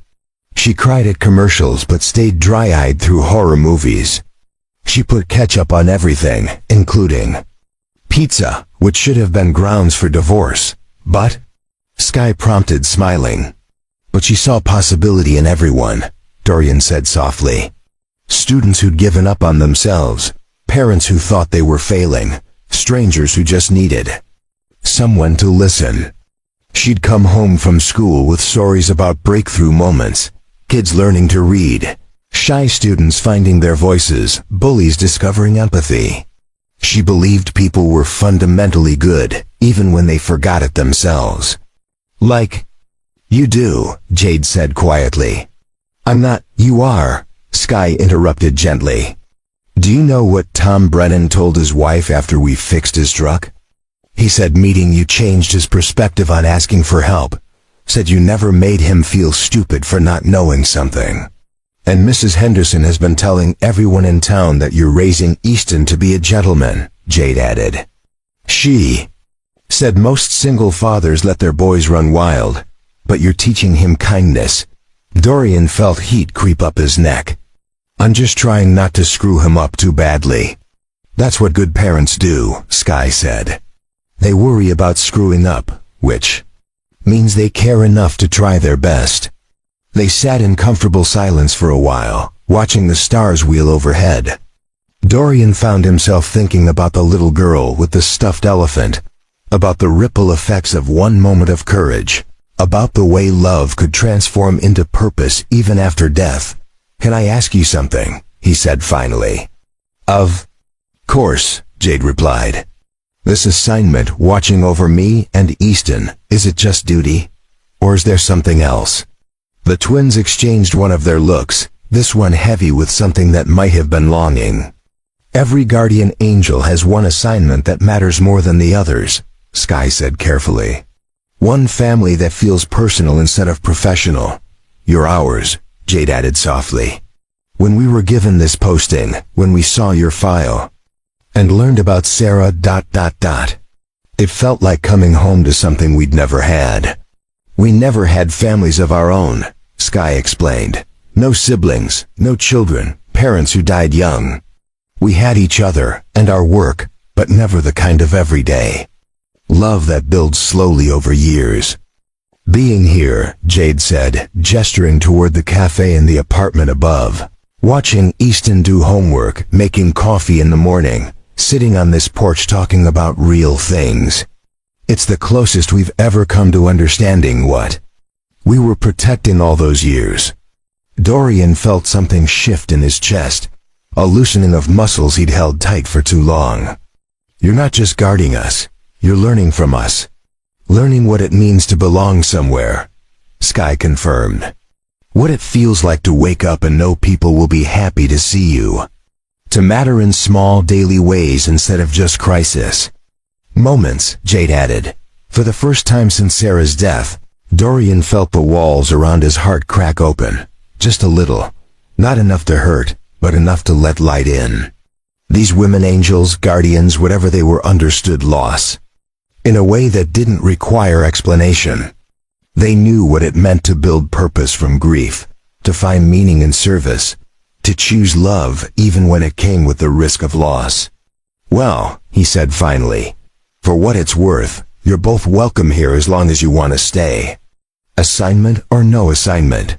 She cried at commercials but stayed dry-eyed through horror movies. She put ketchup on everything, including pizza, which should have been grounds for divorce. But? Sky prompted, smiling. But she saw possibility in everyone, Dorian said softly. Students who'd given up on themselves, parents who thought they were failing, strangers who just needed someone to listen. She'd come home from school with stories about breakthrough moments, kids learning to read, shy students finding their voices, bullies discovering empathy. She believed people were fundamentally good, even when they forgot it themselves. Like you do, Jade said quietly. I'm not. You are, Sky interrupted gently. Do you know what Tom Brennan told his wife after we fixed his truck? He said meeting you changed his perspective on asking for help. Said you never made him feel stupid for not knowing something. And Mrs. Henderson has been telling everyone in town that you're raising Easton to be a gentleman, Jade added. She said most single fathers let their boys run wild, but you're teaching him kindness. Dorian felt heat creep up his neck. I'm just trying not to screw him up too badly. That's what good parents do, Sky said. They worry about screwing up, which means they care enough to try their best. They sat in comfortable silence for a while, watching the stars wheel overhead. Dorian found himself thinking about the little girl with the stuffed elephant, about the ripple effects of one moment of courage, about the way love could transform into purpose even after death. Can I ask you something? He said finally. Of course, Jade replied. This assignment, watching over me and Easton, is it just duty? Or is there something else? The twins exchanged one of their looks, this one heavy with something that might have been longing. Every guardian angel has one assignment that matters more than the others, Sky said carefully. One family that feels personal instead of professional. You're ours, Jade added softly. When we were given this posting, when we saw your file, and learned about Sarah ... It felt like coming home to something we'd never had. We never had families of our own, Sky explained. No siblings, no children, parents who died young. We had each other, and our work, but never the kind of everyday love that builds slowly over years. Being here, Jade said, gesturing toward the cafe in the apartment above. Watching Easton do homework, making coffee in the morning, sitting on this porch talking about real things. It's the closest we've ever come to understanding what we were protecting all those years. Dorian felt something shift in his chest, a loosening of muscles he'd held tight for too long. You're not just guarding us, you're learning from us. Learning what it means to belong somewhere, Sky confirmed. What it feels like to wake up and know people will be happy to see you. To matter in small daily ways instead of just crisis moments, Jade added. For the first time since Sarah's death, Dorian felt the walls around his heart crack open. Just a little. Not enough to hurt, but enough to let light in. These women angels, guardians, whatever they were, understood loss in a way that didn't require explanation. They knew what it meant to build purpose from grief, to find meaning in service, to choose love even when it came with the risk of loss. Well, he said finally, for what it's worth, you're both welcome here as long as you want to stay. Assignment or no assignment.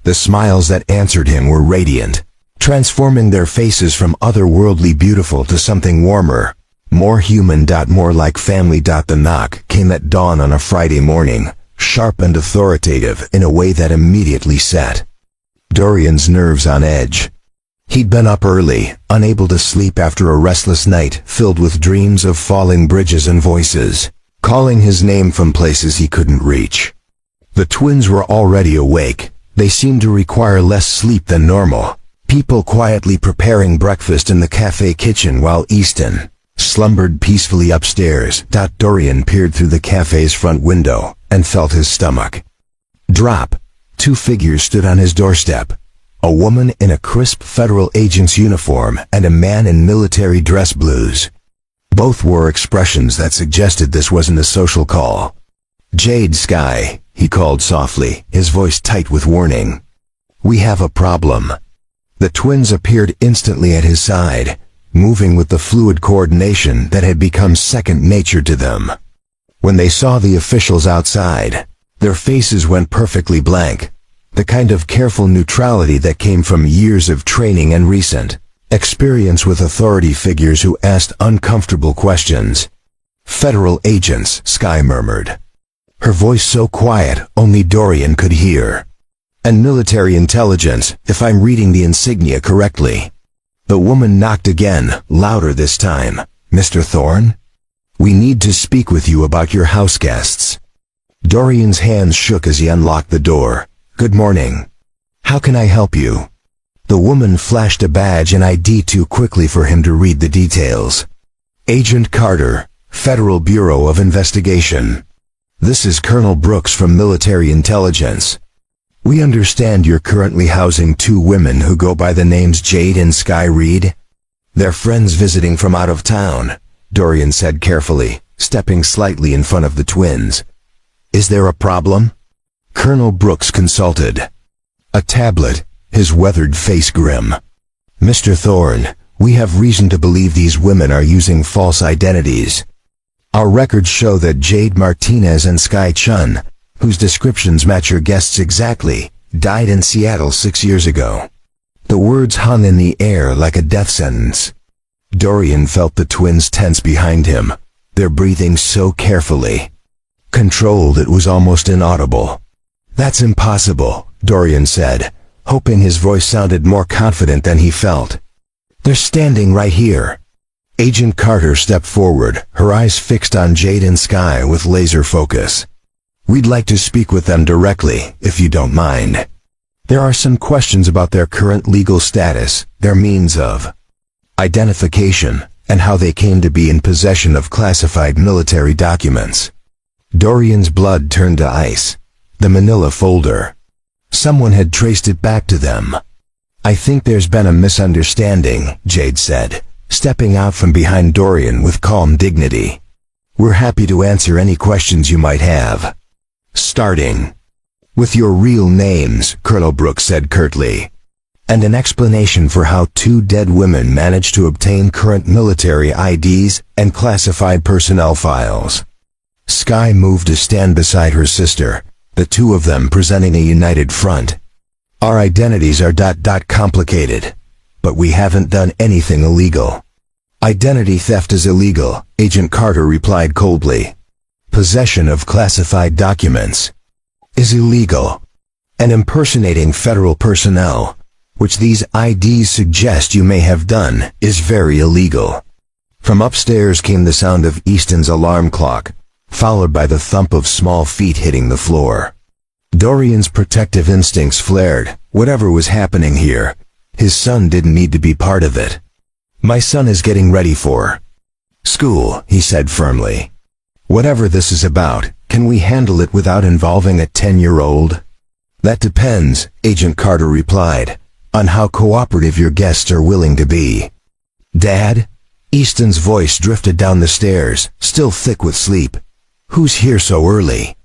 The smiles that answered him were radiant, transforming their faces from otherworldly beautiful to something warmer, more human. More like family. The knock came at dawn on a Friday morning, sharp and authoritative in a way that immediately set Dorian's nerves on edge. He'd been up early, unable to sleep after a restless night filled with dreams of falling bridges and voices calling his name from places he couldn't reach. The twins were already awake. They seemed to require less sleep than normal, people quietly preparing breakfast in the cafe kitchen while Easton slumbered peacefully upstairs. Dorian peered through the cafe's front window and felt his stomach drop. Two figures stood on his doorstep, a woman in a crisp federal agent's uniform and a man in military dress blues. Both wore expressions that suggested this wasn't a social call. Jade, Sky, he called softly, his voice tight with warning. We have a problem. The twins appeared instantly at his side, moving with the fluid coordination that had become second nature to them. When they saw the officials outside, their faces went perfectly blank, the kind of careful neutrality that came from years of training and recent experience with authority figures who asked uncomfortable questions. Federal agents, Sky murmured, her voice so quiet only Dorian could hear. And military intelligence, if I'm reading the insignia correctly. The woman knocked again, louder this time. Mr. Thorne? We need to speak with you about your house guests. Dorian's hands shook as he unlocked the door. Good morning. How can I help you? The woman flashed a badge and ID too quickly for him to read the details. Agent Carter, Federal Bureau of Investigation. This is Colonel Brooks from Military Intelligence. We understand you're currently housing two women who go by the names Jade and Sky Reed. They're friends visiting from out of town, Dorian said carefully, stepping slightly in front of the twins. Is there a problem? Colonel Brooks consulted a tablet, his weathered face grim. Mr. Thorne, we have reason to believe these women are using false identities. Our records show that Jade Martinez and Sky Chun, whose descriptions match your guests exactly, died in Seattle 6 years ago. The words hung in the air like a death sentence. Dorian felt the twins tense behind him, their breathing so carefully controlled it was almost inaudible. That's impossible, Dorian said, hoping his voice sounded more confident than he felt. They're standing right here. Agent Carter stepped forward, her eyes fixed on Jade and Sky with laser focus. We'd like to speak with them directly, if you don't mind. There are some questions about their current legal status, their means of identification, and how they came to be in possession of classified military documents. Dorian's blood turned to ice. The manila folder. Someone had traced it back to them. I think there's been a misunderstanding, Jade said, stepping out from behind Dorian with calm dignity. We're happy to answer any questions you might have. Starting with your real names, Colonel Brooks said curtly, and an explanation for how 2 dead women managed to obtain current military IDs and classified personnel files. Sky moved to stand beside her sister, the 2 of them presenting a united front. Our identities are complicated, but we haven't done anything illegal. Identity theft is illegal, Agent Carter replied coldly. Possession of classified documents is illegal. And impersonating federal personnel, which these IDs suggest you may have done, is very illegal. From upstairs came the sound of Easton's alarm clock, followed by the thump of small feet hitting the floor. Dorian's protective instincts flared. Whatever was happening here, his son didn't need to be part of it. My son is getting ready for school, he said firmly. Whatever this is about, can we handle it without involving a 10-year-old? That depends, Agent Carter replied, on how cooperative your guests are willing to be. Dad? Easton's voice drifted down the stairs, still thick with sleep. Who's here so early?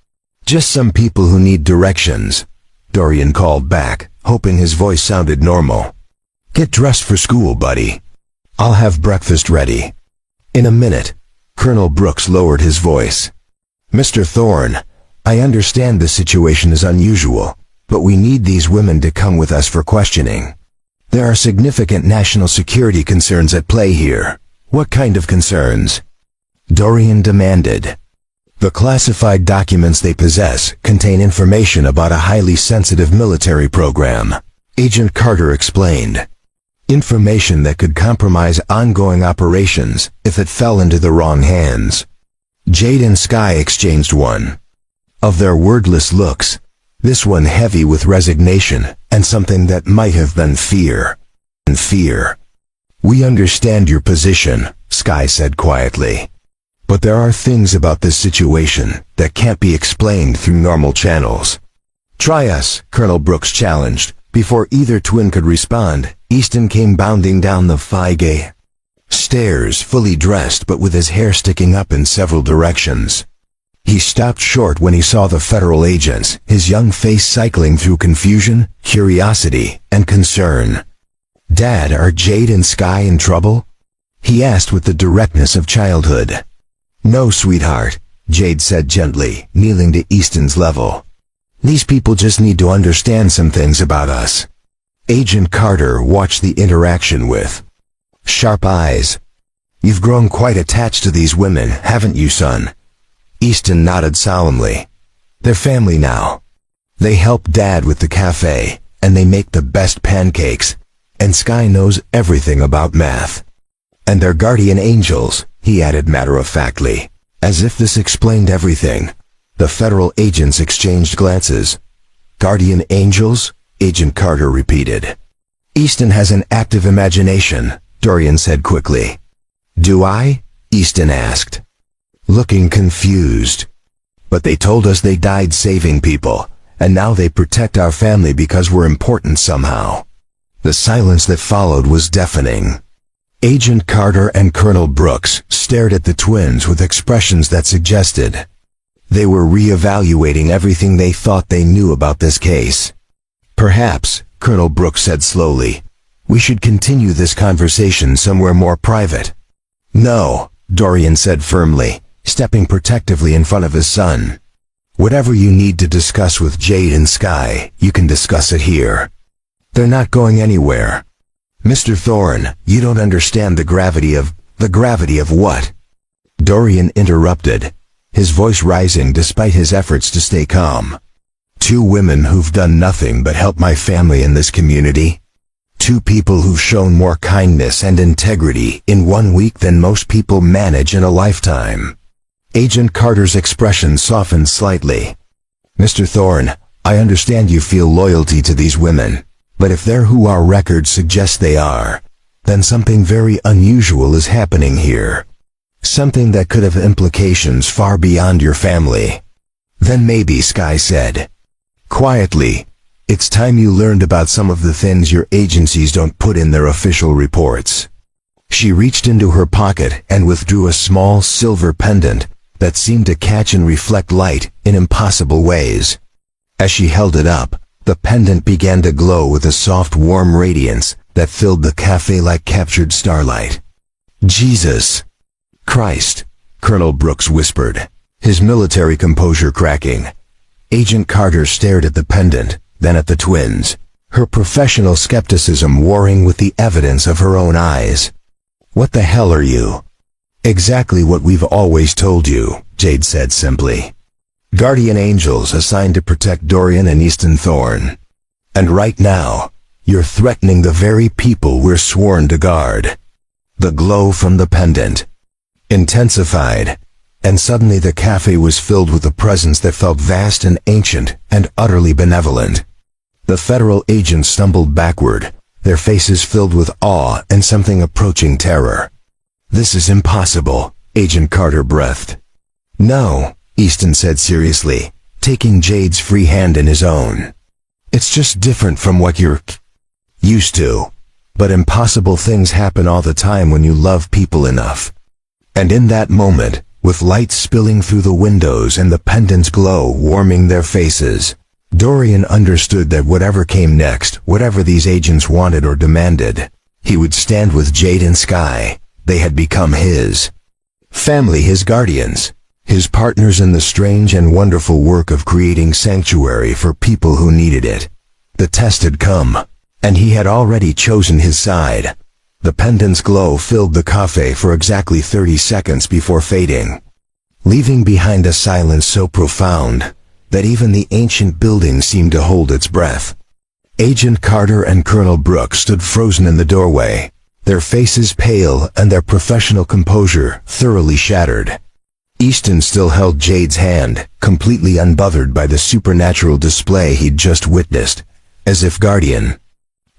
Just some people who need directions, Dorian called back, hoping his voice sounded normal. Get dressed for school, buddy. I'll have breakfast ready. In a minute, Colonel Brooks lowered his voice. Mr. Thorne, I understand the situation is unusual, but we need these women to come with us for questioning. There are significant national security concerns at play here. What kind of concerns? Dorian demanded. The classified documents they possess contain information about a highly sensitive military program, Agent Carter explained. Information that could compromise ongoing operations if it fell into the wrong hands. Jade and Sky exchanged one of their wordless looks, this one heavy with resignation and something that might have been fear. We understand your position, Sky said quietly. But there are things about this situation that can't be explained through normal channels. Try us, Colonel Brooks challenged. Before either twin could respond, Easton came bounding down the flight stairs, fully dressed but with his hair sticking up in several directions. He stopped short when he saw the federal agents, his young face cycling through confusion, curiosity, and concern. Dad, are Jade and Sky in trouble? He asked with the directness of childhood. No, sweetheart, Jade said gently, kneeling to Easton's level. These people just need to understand some things about us. Agent Carter watched the interaction with sharp eyes. You've grown quite attached to these women, haven't you, son? Easton nodded solemnly. They're family now. They help Dad with the cafe, and they make the best pancakes, and Sky knows everything about math. And they're guardian angels, he added matter-of-factly, as if this explained everything. The federal agents exchanged glances. Guardian angels? Agent Carter repeated. Easton has an active imagination, Dorian said quickly. Do I? Easton asked, looking confused. But they told us they died saving people, and now they protect our family because we're important somehow. The silence that followed was deafening. Agent Carter and Colonel Brooks stared at the twins with expressions that suggested they were re-evaluating everything they thought they knew about this case. Perhaps, Colonel Brooks said slowly, we should continue this conversation somewhere more private. No, Dorian said firmly, stepping protectively in front of his son. Whatever you need to discuss with Jade and Sky, you can discuss it here. They're not going anywhere. Mr. Thorne, you don't understand the gravity of what? Dorian interrupted, his voice rising despite his efforts to stay calm. 2 women who've done nothing but help my family in this community. 2 people who've shown more kindness and integrity in 1 week than most people manage in a lifetime. Agent Carter's expression softened slightly. Mr. Thorne, I understand you feel loyalty to these women. But if they're who our records suggest they are, then something very unusual is happening here. Something that could have implications far beyond your family. Then maybe, Sky said. Quietly, It's time you learned about some of the things your agencies don't put in their official reports. She reached into her pocket and withdrew a small silver pendant that seemed to catch and reflect light in impossible ways. As she held it up, the pendant began to glow with a soft, warm radiance that filled the cafe like captured starlight. "Jesus Christ," Colonel Brooks whispered, his military composure cracking. Agent Carter stared at the pendant, then at the twins, her professional skepticism warring with the evidence of her own eyes. "What the hell are you?" "Exactly what we've always told you," Jade said simply. "Guardian angels assigned to protect Dorian and Easton Thorne. And right now, you're threatening the very people we're sworn to guard." The glow from the pendant intensified, and suddenly the cafe was filled with a presence that felt vast and ancient and utterly benevolent. The federal agents stumbled backward, their faces filled with awe and something approaching terror. "This is impossible," Agent Carter breathed. "No," Easton said seriously, taking Jade's free hand in his own. "It's just different from what you're used to. But impossible things happen all the time when you love people enough." And in that moment, with light spilling through the windows and the pendant's glow warming their faces, Dorian understood that whatever came next, whatever these agents wanted or demanded, he would stand with Jade and Sky. They had become his family, his guardians, his partners in the strange and wonderful work of creating sanctuary for people who needed it. The test had come, and he had already chosen his side. The pendant's glow filled the cafe for exactly 30 seconds before fading, leaving behind a silence so profound that even the ancient building seemed to hold its breath. Agent Carter and Colonel Brooks stood frozen in the doorway, their faces pale and their professional composure thoroughly shattered. Easton still held Jade's hand, completely unbothered by the supernatural display he'd just witnessed, as if guardian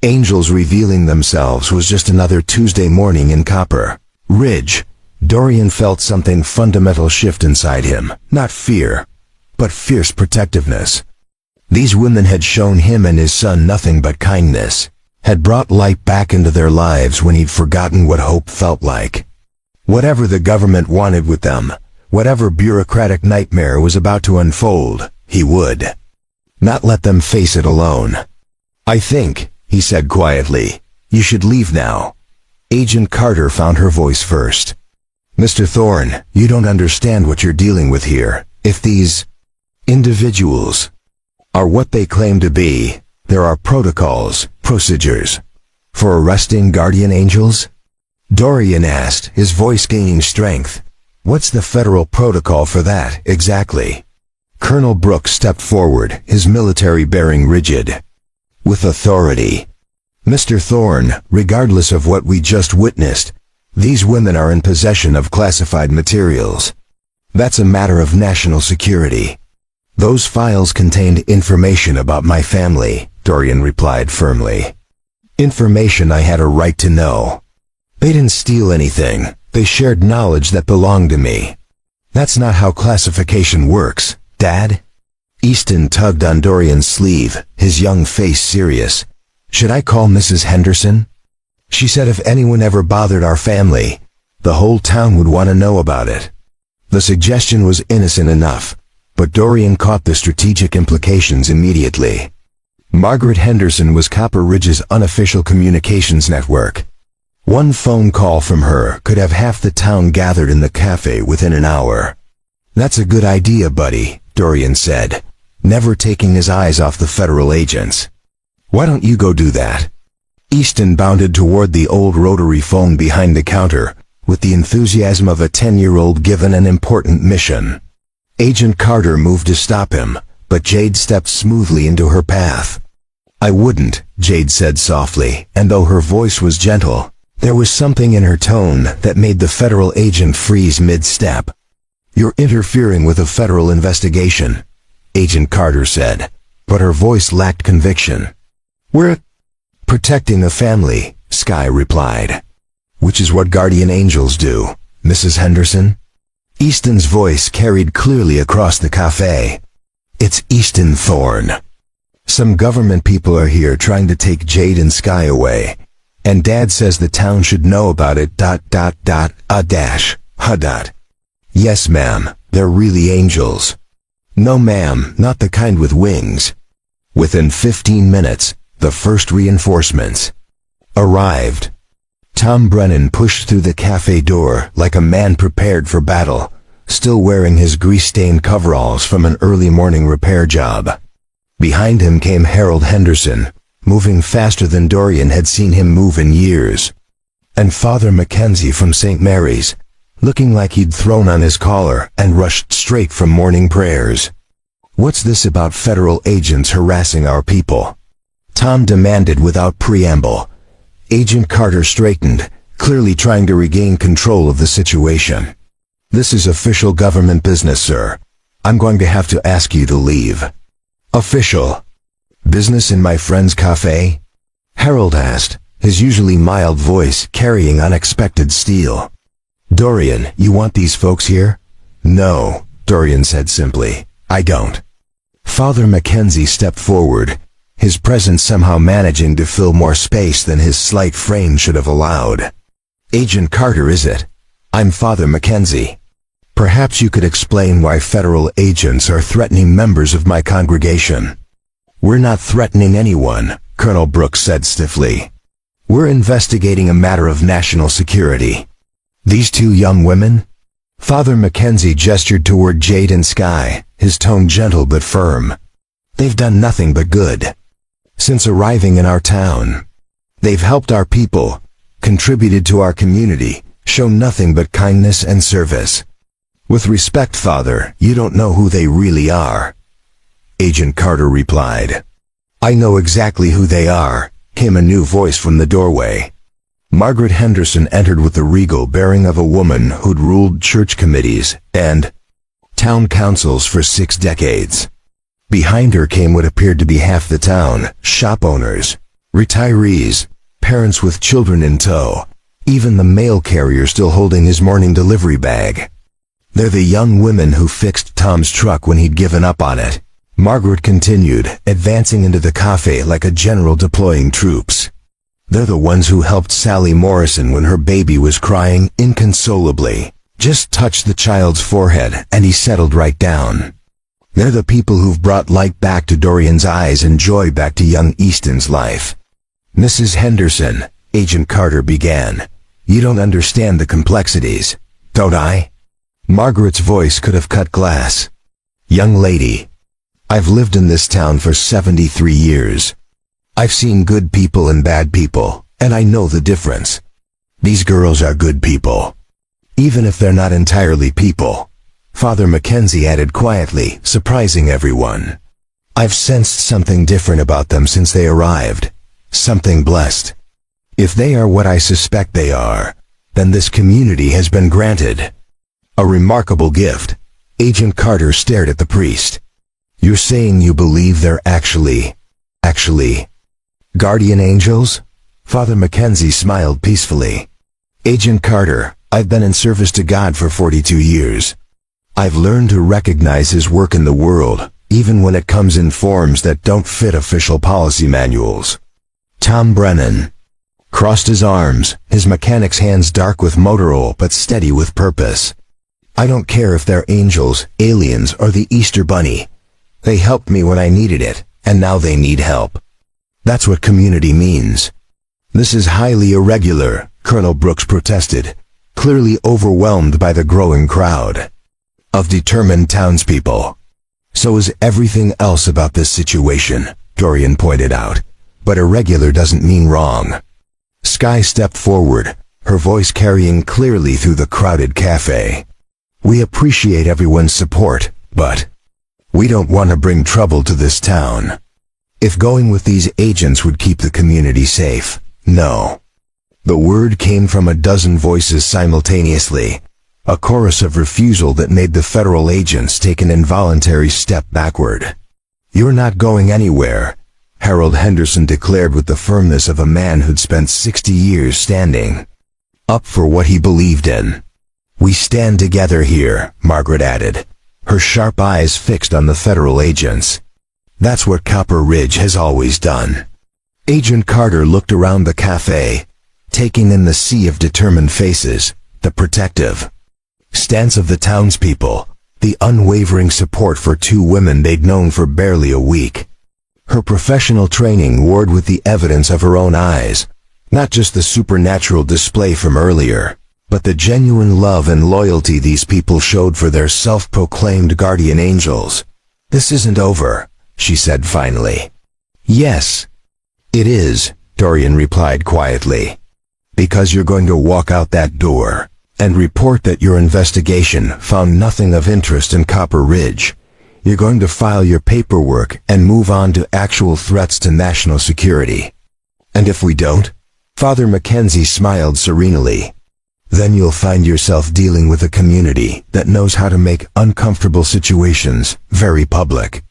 angels revealing themselves was just another Tuesday morning in Copper Ridge. Dorian felt something fundamental shift inside him, not fear, but fierce protectiveness. These women had shown him and his son nothing but kindness, had brought light back into their lives when he'd forgotten what hope felt like. Whatever the government wanted with them, whatever bureaucratic nightmare was about to unfold, he would not let them face it alone. "I think," he said quietly, "you should leave now." Agent Carter found her voice first. "Mr. Thorne, you don't understand what you're dealing with here. If these individuals are what they claim to be, there are protocols, procedures, for arresting guardian angels?" Dorian asked, his voice gaining strength. "What's the federal protocol for that, exactly?" Colonel Brooks stepped forward, his military bearing rigid. "With authority. Mr. Thorne, regardless of what we just witnessed, these women are in possession of classified materials. That's a matter of national security." "Those files contained information about my family," Dorian replied firmly. "Information I had a right to know. They didn't steal anything, they shared knowledge that belonged to me. That's not how classification works, Dad." Easton tugged on Dorian's sleeve, his young face serious. "Should I call Mrs. Henderson? She said if anyone ever bothered our family, the whole town would want to know about it." The suggestion was innocent enough, but Dorian caught the strategic implications immediately. Margaret Henderson was Copper Ridge's unofficial communications network. One phone call from her could have half the town gathered in the cafe within an hour. "That's a good idea, buddy," Dorian said, never taking his eyes off the federal agents. "Why don't you go do that?" Easton bounded toward the old rotary phone behind the counter, with the enthusiasm of a 10-year-old given an important mission. Agent Carter moved to stop him, but Jade stepped smoothly into her path. "I wouldn't," Jade said softly, and though her voice was gentle, there was something in her tone that made the federal agent freeze mid-step. "You're interfering with a federal investigation," Agent Carter said, but her voice lacked conviction. "We're protecting the family," Sky replied. "Which is what guardian angels do, Mrs. Henderson." Easton's voice carried clearly across the cafe. "It's Easton Thorne." Some government people are here trying to take Jade and Sky away. And Dad says the town should know about it. Yes, ma'am, they're really angels. No, ma'am, not the kind with wings. Within 15 minutes, the first reinforcements arrived. Tom Brennan pushed through the cafe door like a man prepared for battle, still wearing his grease-stained coveralls from an early morning repair job. Behind him came Harold Henderson, moving faster than Dorian had seen him move in years. And Father Mackenzie from St. Mary's, looking like he'd thrown on his collar and rushed straight from morning prayers. "What's this about federal agents harassing our people?" Tom demanded without preamble. Agent Carter straightened, clearly trying to regain control of the situation. "This is official government business, sir. I'm going to have to ask you to leave." "Official business in my friend's cafe?" Harold asked, his usually mild voice carrying unexpected steel. "Dorian, you want these folks here?" "No," Dorian said simply. "I don't." Father Mackenzie stepped forward, his presence somehow managing to fill more space than his slight frame should have allowed. "Agent Carter, is it? I'm Father Mackenzie. Perhaps you could explain why federal agents are threatening members of my congregation." "We're not threatening anyone," Colonel Brooks said stiffly. "We're investigating a matter of national security." "These two young women?" Father Mackenzie gestured toward Jade and Sky, his tone gentle but firm. "They've done nothing but good. Since arriving in our town, they've helped our people, contributed to our community, shown nothing but kindness and service." "With respect, Father, you don't know who they really are," Agent Carter replied. "I know exactly who they are," came a new voice from the doorway. Margaret Henderson entered with the regal bearing of a woman who'd ruled church committees and town councils for 6 decades. Behind her came what appeared to be half the town: shop owners, retirees, parents with children in tow, even the mail carrier still holding his morning delivery bag. "They're the young women who fixed Tom's truck when he'd given up on it," Margaret continued, advancing into the cafe like a general deploying troops. "They're the ones who helped Sally Morrison when her baby was crying inconsolably. Just touched the child's forehead and he settled right down. They're the people who've brought light back to Dorian's eyes and joy back to young Easton's life." "Mrs. Henderson," Agent Carter began, "you don't understand the complexities, don't I?" Margaret's voice could have cut glass. "Young lady, I've lived in this town for 73 years. I've seen good people and bad people, and I know the difference. These girls are good people. Even if they're not entirely people," Father Mackenzie added quietly, surprising everyone. "I've sensed something different about them since they arrived. Something blessed. If they are what I suspect they are, then this community has been granted a remarkable gift." Agent Carter stared at the priest. "You're saying you believe they're actually guardian angels?" Father Mackenzie smiled peacefully. "Agent Carter, I've been in service to God for 42 years. I've learned to recognize His work in the world, even when it comes in forms that don't fit official policy manuals." Tom Brennan crossed his arms, his mechanic's hands dark with motor oil but steady with purpose. "I don't care if they're angels, aliens, or the Easter Bunny. They helped me when I needed it, and now they need help. That's what community means." "This is highly irregular," Colonel Brooks protested, clearly overwhelmed by the growing crowd of determined townspeople. "So is everything else about this situation," Dorian pointed out. "But irregular doesn't mean wrong." Sky stepped forward, her voice carrying clearly through the crowded cafe. "We appreciate everyone's support, but we don't want to bring trouble to this town. If going with these agents would keep the community safe, no." The word came from a dozen voices simultaneously, a chorus of refusal that made the federal agents take an involuntary step backward. "You're not going anywhere," Harold Henderson declared with the firmness of a man who'd spent 60 years standing up for what he believed in. "We stand together here," Margaret added, her sharp eyes fixed on the federal agents. That's what Copper Ridge has always done. Agent Carter looked around the cafe, taking in the sea of determined faces, the protective stance of the townspeople, the unwavering support for two women they'd known for barely a week. Her professional training warred with the evidence of her own eyes, not just the supernatural display from earlier, but the genuine love and loyalty these people showed for their self-proclaimed guardian angels. "This isn't over," she said finally. "Yes, it is," Dorian replied quietly. "Because you're going to walk out that door and report that your investigation found nothing of interest in Copper Ridge. You're going to file your paperwork and move on to actual threats to national security. And if we don't?" Father Mackenzie smiled serenely. "Then you'll find yourself dealing with a community that knows how to make uncomfortable situations very public.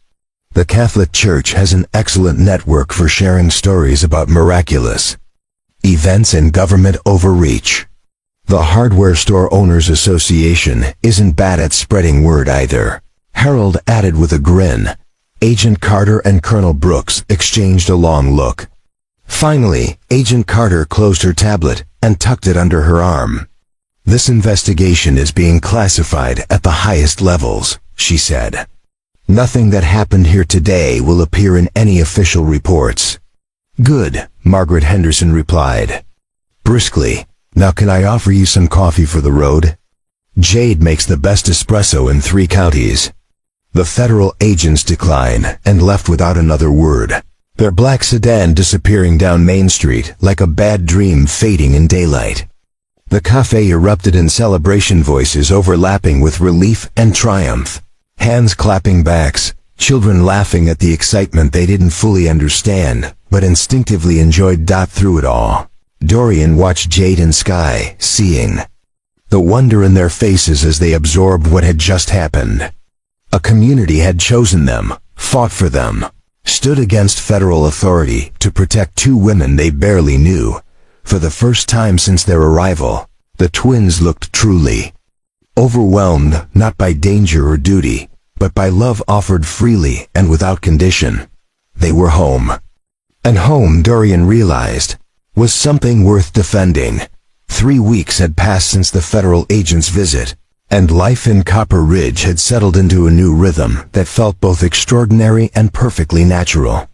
The Catholic Church has an excellent network for sharing stories about miraculous events and government overreach. The Hardware Store Owners Association isn't bad at spreading word either," Harold added with a grin. Agent Carter and Colonel Brooks exchanged a long look. Finally, Agent Carter closed her tablet and tucked it under her arm. "This investigation is being classified at the highest levels," she said. "Nothing that happened here today will appear in any official reports." "Good," Margaret Henderson replied briskly. "Now can I offer you some coffee for the road? Jade makes the best espresso in 3 counties." The federal agents declined and left without another word, their black sedan disappearing down Main Street like a bad dream fading in daylight. The cafe erupted in celebration, voices overlapping with relief and triumph, hands clapping backs, children laughing at the excitement they didn't fully understand, but instinctively enjoyed. Through it all, Dorian watched Jade and Sky, seeing the wonder in their faces as they absorbed what had just happened. A community had chosen them, fought for them, stood against federal authority to protect two women they barely knew. For the first time since their arrival, the twins looked truly overwhelmed, not by danger or duty, but by love offered freely and without condition. They were home. And home, Dorian realized, was something worth defending. 3 weeks had passed since the federal agent's visit, and life in Copper Ridge had settled into a new rhythm that felt both extraordinary and perfectly natural.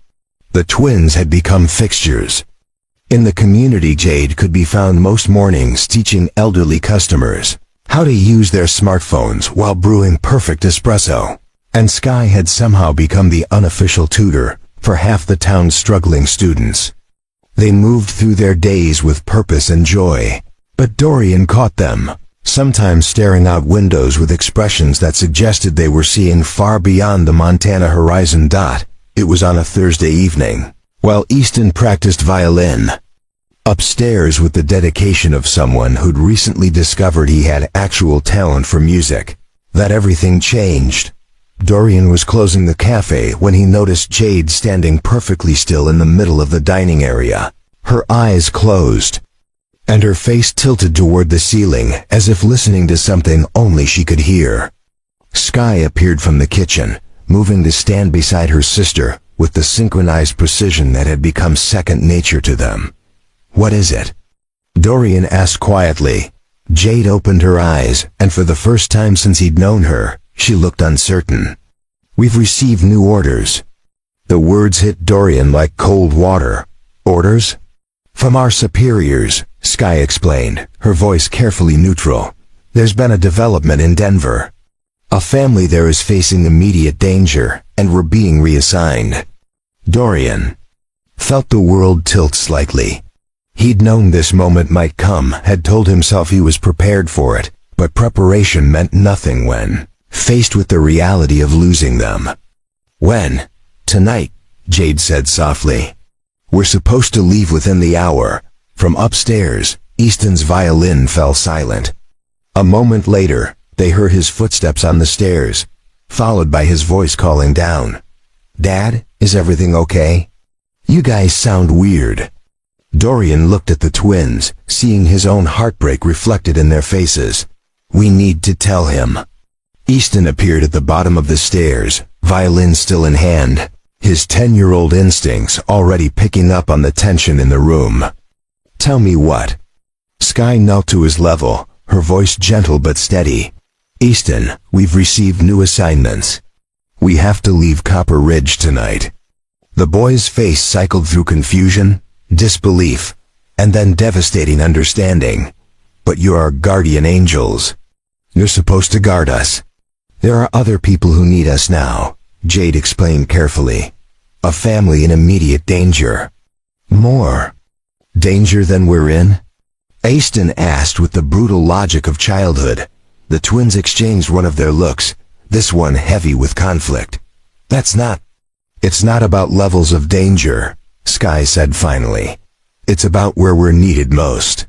The twins had become fixtures. In the community, Jade could be found most mornings teaching elderly customers how to use their smartphones while brewing perfect espresso, and Sky had somehow become the unofficial tutor for half the town's struggling students. They moved through their days with purpose and joy, but Dorian caught them, sometimes staring out windows with expressions that suggested they were seeing far beyond the Montana horizon. It was on a Thursday evening, while Easton practiced violin upstairs with the dedication of someone who'd recently discovered he had actual talent for music, that everything changed. Dorian was closing the cafe when he noticed Jade standing perfectly still in the middle of the dining area, her eyes closed, and her face tilted toward the ceiling as if listening to something only she could hear. Sky appeared from the kitchen, moving to stand beside her sister with the synchronized precision that had become second nature to them. "What is it?" Dorian asked quietly. Jade opened her eyes, and for the first time since he'd known her, she looked uncertain. "We've received new orders." The words hit Dorian like cold water. "Orders?" "From our superiors," Sky explained, her voice carefully neutral. "There's been a development in Denver. A family there is facing immediate danger, and we're being reassigned." Dorian felt the world tilt slightly. He'd known this moment might come, had told himself he was prepared for it, but preparation meant nothing when faced with the reality of losing them. "When?" "Tonight," Jade said softly. "We're supposed to leave within the hour." From upstairs, Easton's violin fell silent. A moment later, they heard his footsteps on the stairs, followed by his voice calling down. "Dad, is everything okay? You guys sound weird." Dorian looked at the twins, seeing his own heartbreak reflected in their faces. "We need to tell him." Easton appeared at the bottom of the stairs, violin still in hand. his 10-year-old instincts already picking up on the tension in the room. "Tell me what?" Skye knelt to his level, her voice gentle but steady. "Easton, we've received new assignments. We have to leave Copper Ridge tonight." The boy's face cycled through confusion, disbelief, and then devastating understanding. "But you are guardian angels. You're supposed to guard us." "There are other people who need us now," Jade explained carefully. "A family in immediate danger." "More danger than we're in?" Easton asked with the brutal logic of childhood. The twins exchanged one of their looks, this one heavy with conflict. It's not about levels of danger," Skye said finally. "It's about where we're needed most."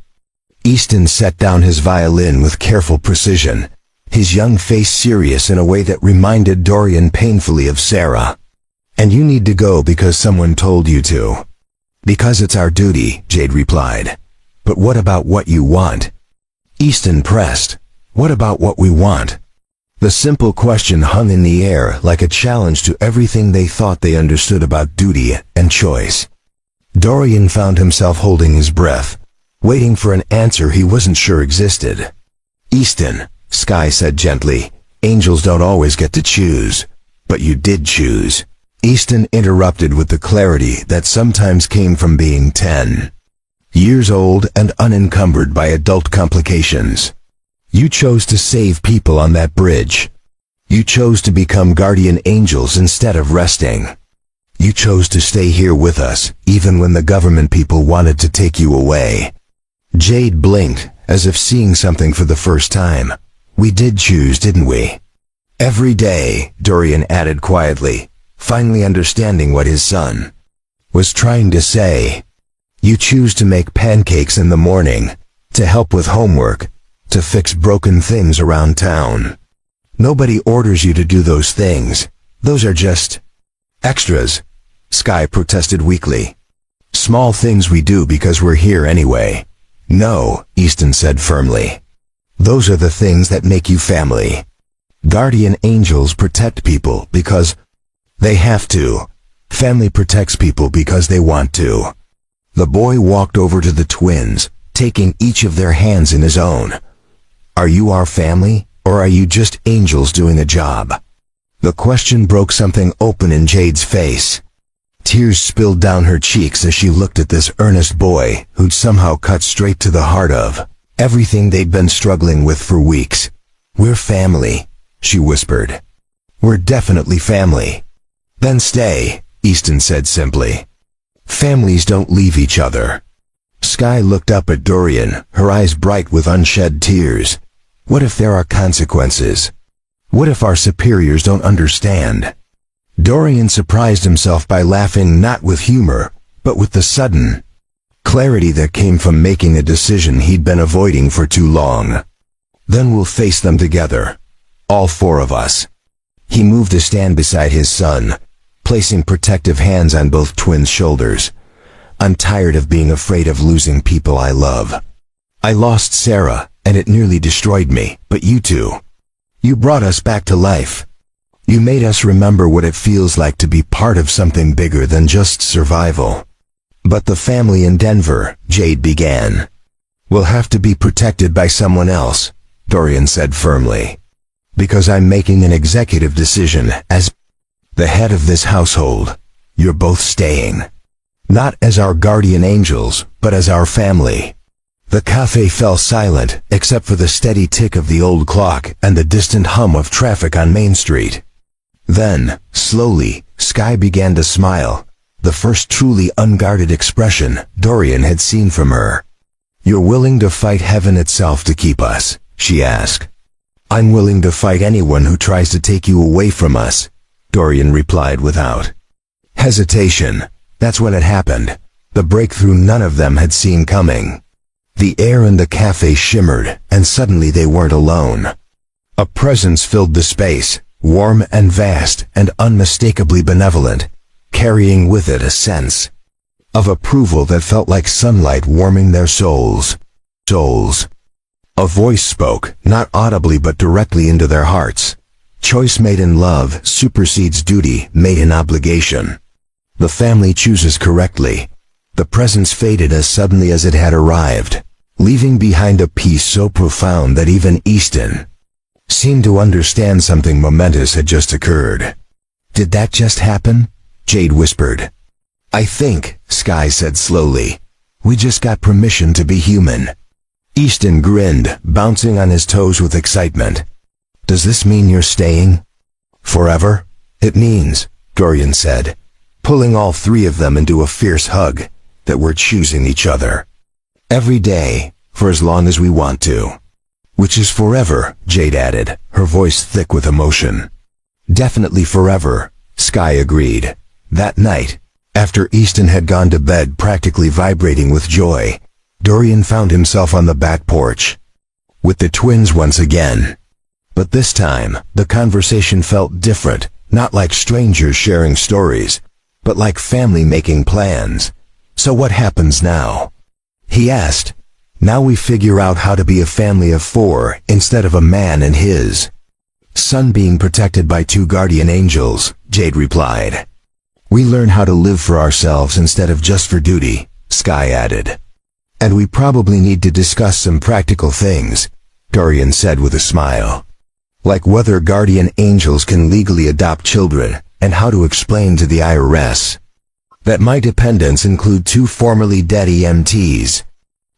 Easton set down his violin with careful precision, his young face serious in a way that reminded Dorian painfully of Sarah. "And you need to go because someone told you to." "Because it's our duty," Jade replied. "But what about what you want?" Easton pressed. "What about what we want?" The simple question hung in the air like a challenge to everything they thought they understood about duty and choice. Dorian found himself holding his breath, waiting for an answer he wasn't sure existed. "Easton," Skye said gently, "angels don't always get to choose. But you did choose." Easton interrupted with the clarity that sometimes came from being 10 years old and unencumbered by adult complications. "You chose to save people on that bridge. You chose to become guardian angels instead of resting. You chose to stay here with us, even when the government people wanted to take you away." Jade blinked, as if seeing something for the first time. "We did choose, didn't we?" "Every day," Dorian added quietly, finally understanding what his son was trying to say. "You choose to make pancakes in the morning, to help with homework, to fix broken things around town. Nobody orders you to do those things. Those are just extras," Skye protested weakly. "Small things we do because we're here anyway." "No," Easton said firmly. "Those are the things that make you family. Guardian angels protect people because they have to. Family protects people because they want to." The boy walked over to the twins, taking each of their hands in his own. "Are you our family, or are you just angels doing a job?" The question broke something open in Jade's face. Tears spilled down her cheeks as she looked at this earnest boy who'd somehow cut straight to the heart of everything they'd been struggling with for weeks. "We're family," she whispered. "We're definitely family." "Then stay," Easton said simply. "Families don't leave each other." Skye looked up at Dorian, her eyes bright with unshed tears. "What if there are consequences? What if our superiors don't understand?" Dorian surprised himself by laughing not with humor, but with the sudden clarity that came from making a decision he'd been avoiding for too long. "Then we'll face them together. All four of us." He moved to stand beside his son, placing protective hands on both twins' shoulders. "I'm tired of being afraid of losing people I love. I lost Sarah, and it nearly destroyed me, but you two, you brought us back to life. You made us remember what it feels like to be part of something bigger than just survival." "But the family in Denver," Jade began. "Will have to be protected by someone else," Dorian said firmly. "Because I'm making an executive decision as the head of this household. You're both staying. Not as our guardian angels, but as our family." The cafe fell silent, except for the steady tick of the old clock and the distant hum of traffic on Main Street. Then, slowly, Skye began to smile, the first truly unguarded expression Dorian had seen from her. "You're willing to fight heaven itself to keep us?" she asked. "I'm willing to fight anyone who tries to take you away from us," Dorian replied without hesitation. That's when it happened, the breakthrough none of them had seen coming. The air in the cafe shimmered, and suddenly they weren't alone. A presence filled the space, warm and vast and unmistakably benevolent, carrying with it a sense of approval that felt like sunlight warming their souls. A voice spoke, not audibly but directly into their hearts. Choice made in love supersedes duty made in obligation. The family chooses correctly. The presence faded as suddenly as it had arrived, leaving behind a peace so profound that even Easton seemed to understand something momentous had just occurred. "Did that just happen?" Jade whispered. "I think," Sky said slowly, "we just got permission to be human." Easton grinned, bouncing on his toes with excitement. "Does this mean you're staying forever?" "It means," Dorian said, pulling all three of them into a fierce hug, "that we're choosing each other. Every day, for as long as we want to." "Which is forever," Jade added, her voice thick with emotion. "Definitely forever," Sky agreed. That night, after Easton had gone to bed practically vibrating with joy, Dorian found himself on the back porch with the twins once again. But this time, the conversation felt different, not like strangers sharing stories, but like family making plans. "So what happens now?" he asked. "Now we figure out how to be a family of 4 instead of a man and his son being protected by 2 guardian angels," Jade replied. "We learn how to live for ourselves instead of just for duty," Sky added. "And we probably need to discuss some practical things," Dorian said with a smile. "Like whether guardian angels can legally adopt children, and how to explain to the IRS that my dependents include 2 formerly dead EMTs."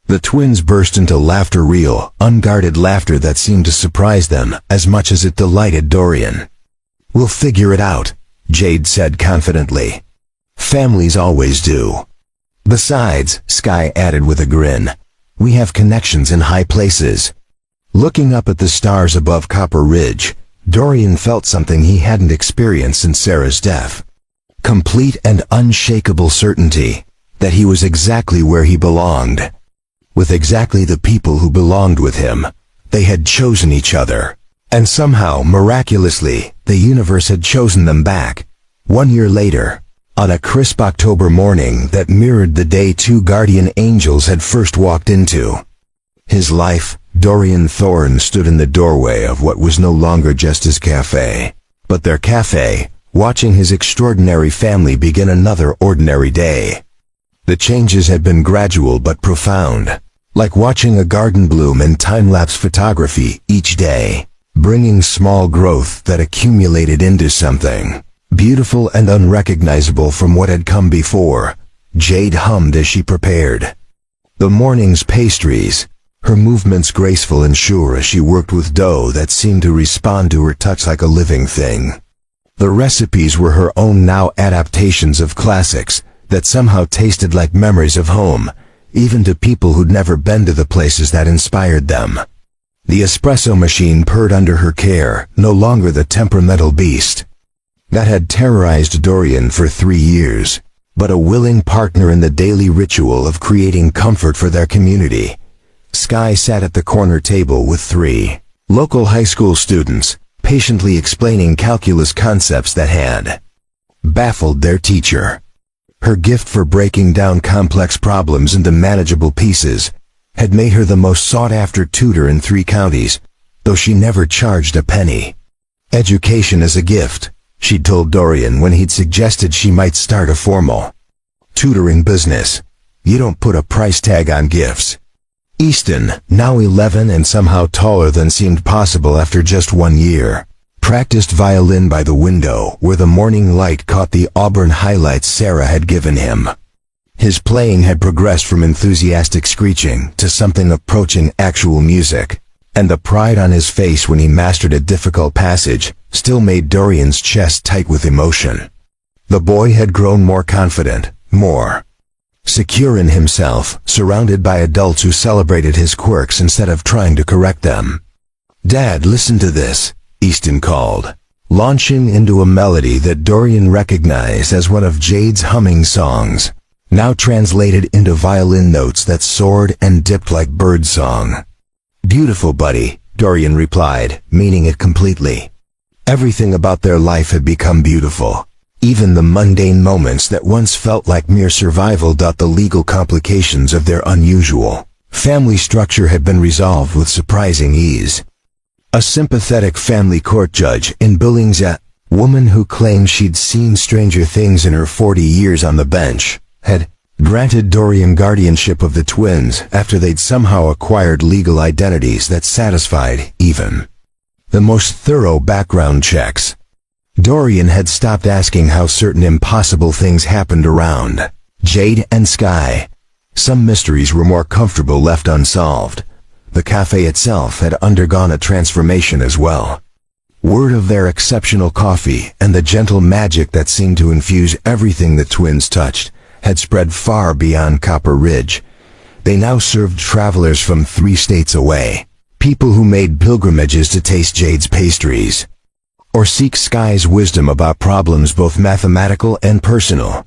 The twins burst into laughter, real, unguarded laughter that seemed to surprise them as much as it delighted Dorian. "We'll figure it out," Jade said confidently. "Families always do. Besides," Sky added with a grin, "we have connections in high places." Looking up at the stars above Copper Ridge, Dorian felt something he hadn't experienced since Sarah's death. Complete and unshakable certainty that he was exactly where he belonged, with exactly the people who belonged with him. They had chosen each other, and somehow, miraculously, the universe had chosen them back. 1 year later, on a crisp October morning that mirrored the day 2 guardian angels had first walked into his life, Dorian Thorne stood in the doorway of what was no longer just his cafe, but their cafe, watching his extraordinary family begin another ordinary day. The changes had been gradual but profound, like watching a garden bloom in time-lapse photography each day, bringing small growth that accumulated into something beautiful and unrecognizable from what had come before. Jade hummed as she prepared the morning's pastries, her movements graceful and sure as she worked with dough that seemed to respond to her touch like a living thing. The recipes were her own now adaptations of classics that somehow tasted like memories of home, even to people who'd never been to the places that inspired them. The espresso machine purred under her care, no longer the temperamental beast that had terrorized Dorian for 3 years, but a willing partner in the daily ritual of creating comfort for their community. Sky sat at the corner table with 3 local high school students, patiently explaining calculus concepts that had baffled their teacher. Her gift for breaking down complex problems into manageable pieces had made her the most sought-after tutor in 3 counties, though she never charged a penny. "Education is a gift," she'd told Dorian when he'd suggested she might start a formal tutoring business. "You don't put a price tag on gifts." Easton, now 11 and somehow taller than seemed possible after just 1 year, practiced violin by the window where the morning light caught the auburn highlights Sarah had given him. His playing had progressed from enthusiastic screeching to something approaching actual music, and the pride on his face when he mastered a difficult passage still made Dorian's chest tight with emotion. The boy had grown more confident, more secure in himself, surrounded by adults who celebrated his quirks instead of trying to correct them. "Dad, listen to this," Easton called, launching into a melody that Dorian recognized as one of Jade's humming songs, now translated into violin notes that soared and dipped like birdsong. "Beautiful, buddy," Dorian replied, meaning it completely. Everything about their life had become beautiful. Even the mundane moments that once felt like mere survival. The legal complications of their unusual family structure had been resolved with surprising ease. A sympathetic family court judge in Billings, a woman who claimed she'd seen stranger things in her 40 years on the bench, had granted Dorian guardianship of the twins after they'd somehow acquired legal identities that satisfied even the most thorough background checks. Dorian had stopped asking how certain impossible things happened around Jade and Sky. Some mysteries were more comfortable left unsolved. The cafe itself had undergone a transformation as well. Word of their exceptional coffee and the gentle magic that seemed to infuse everything the twins touched had spread far beyond Copper Ridge. They now served travelers from 3 states away, people who made pilgrimages to taste Jade's pastries, or seek Sky's wisdom about problems both mathematical and personal.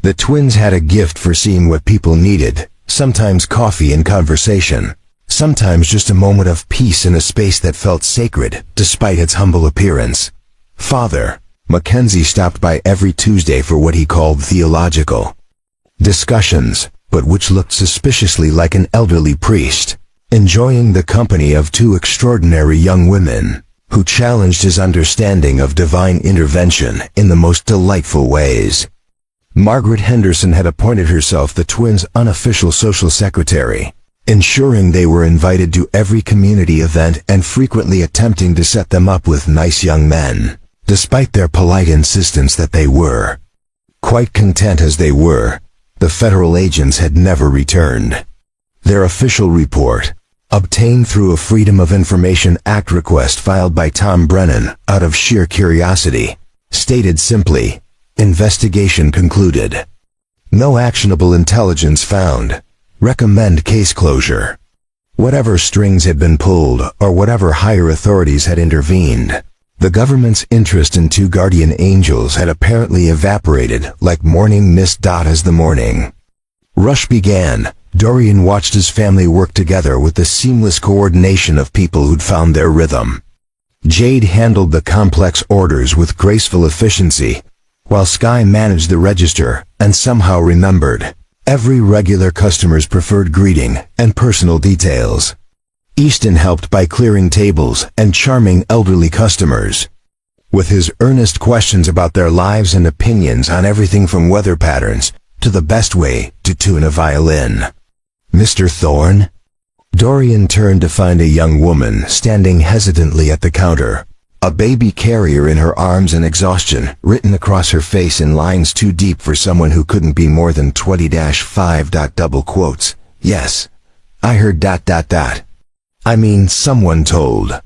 The twins had a gift for seeing what people needed, sometimes coffee and conversation, sometimes just a moment of peace in a space that felt sacred, despite its humble appearance. Father Mackenzie stopped by every Tuesday for what he called theological discussions, but which looked suspiciously like an elderly priest, enjoying the company of 2 extraordinary young women, who challenged his understanding of divine intervention in the most delightful ways. Margaret Henderson had appointed herself the twins' unofficial social secretary, ensuring they were invited to every community event and frequently attempting to set them up with nice young men, despite their polite insistence that they were. Quite content as they were, the federal agents had never returned. Their official report, obtained through a Freedom of Information Act request filed by Tom Brennan out of sheer curiosity, stated simply, "Investigation concluded. No actionable intelligence found. Recommend case closure." Whatever strings had been pulled or whatever higher authorities had intervened, the government's interest in 2 guardian angels had apparently evaporated like morning mist. As the morning rush began, Dorian watched his family work together with the seamless coordination of people who'd found their rhythm. Jade handled the complex orders with graceful efficiency, while Sky managed the register and somehow remembered every regular customer's preferred greeting and personal details. Easton helped by clearing tables and charming elderly customers with his earnest questions about their lives and opinions on everything from weather patterns to the best way to tune a violin. "Mr. Thorne?" Dorian turned to find a young woman standing hesitantly at the counter, a baby carrier in her arms and exhaustion written across her face in lines too deep for someone who couldn't be more than 20-5. Double quotes. "Yes, I heard ... I mean, someone told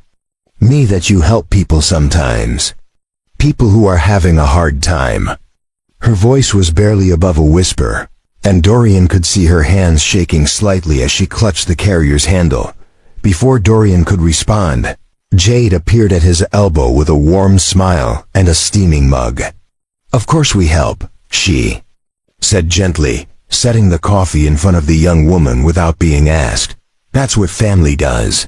me that you help people sometimes. People who are having a hard time." Her voice was barely above a whisper, and Dorian could see her hands shaking slightly as she clutched the carrier's handle. Before Dorian could respond, Jade appeared at his elbow with a warm smile and a steaming mug. "Of course we help," she said gently, setting the coffee in front of the young woman without being asked. "That's what family does.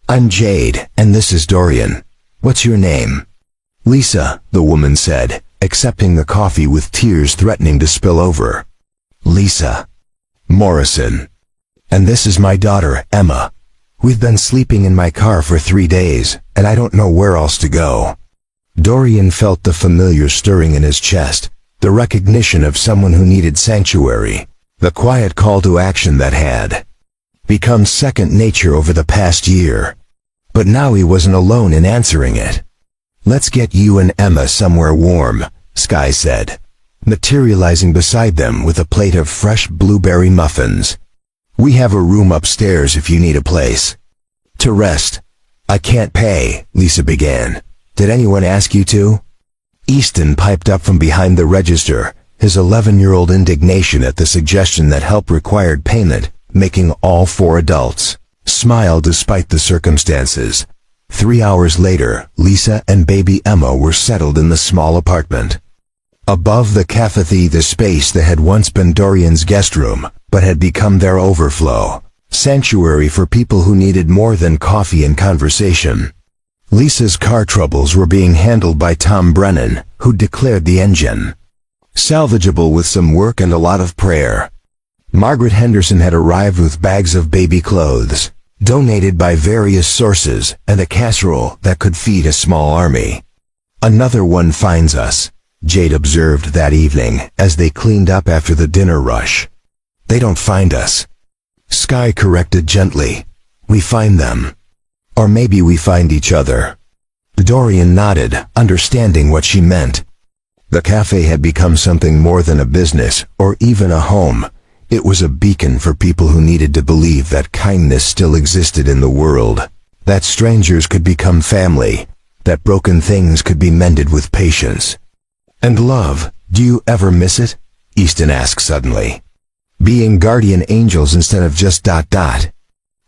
I'm Jade, and this is Dorian. What's your name?" "Lisa," the woman said, accepting the coffee with tears threatening to spill over. "Lisa Morrison. And this is my daughter, Emma. We've been sleeping in my car for 3 days, and I don't know where else to go." Dorian felt the familiar stirring in his chest, the recognition of someone who needed sanctuary, the quiet call to action that had become second nature over the past year. But now he wasn't alone in answering it. "Let's get you and Emma somewhere warm," Sky said, materializing beside them with a plate of fresh blueberry muffins. "We have a room upstairs if you need a place to rest." "I can't pay," Lisa began. "Did anyone ask you to?" Easton piped up from behind the register, his 11-year-old indignation at the suggestion that help required payment, making all 4 adults smile despite the circumstances. 3 hours later, Lisa and baby Emma were settled in the small apartment. Above the café, the space that had once been Dorian's guest room, but had become their overflow sanctuary for people who needed more than coffee and conversation. Lisa's car troubles were being handled by Tom Brennan, who declared the engine salvageable with some work and a lot of prayer. Margaret Henderson had arrived with bags of baby clothes. donated by various sources, and a casserole that could feed a small army. Another one finds us, Jade observed that evening as they cleaned up after the dinner rush. They don't find us, Sky corrected gently. We find them. Or maybe we find each other. Dorian nodded, understanding what she meant. The cafe had become something more than a business, or even a home. It was a beacon for people who needed to believe that kindness still existed in the world, that strangers could become family, that broken things could be mended with patience. And love, do you ever miss it? Easton asked suddenly. Being guardian angels instead of just ...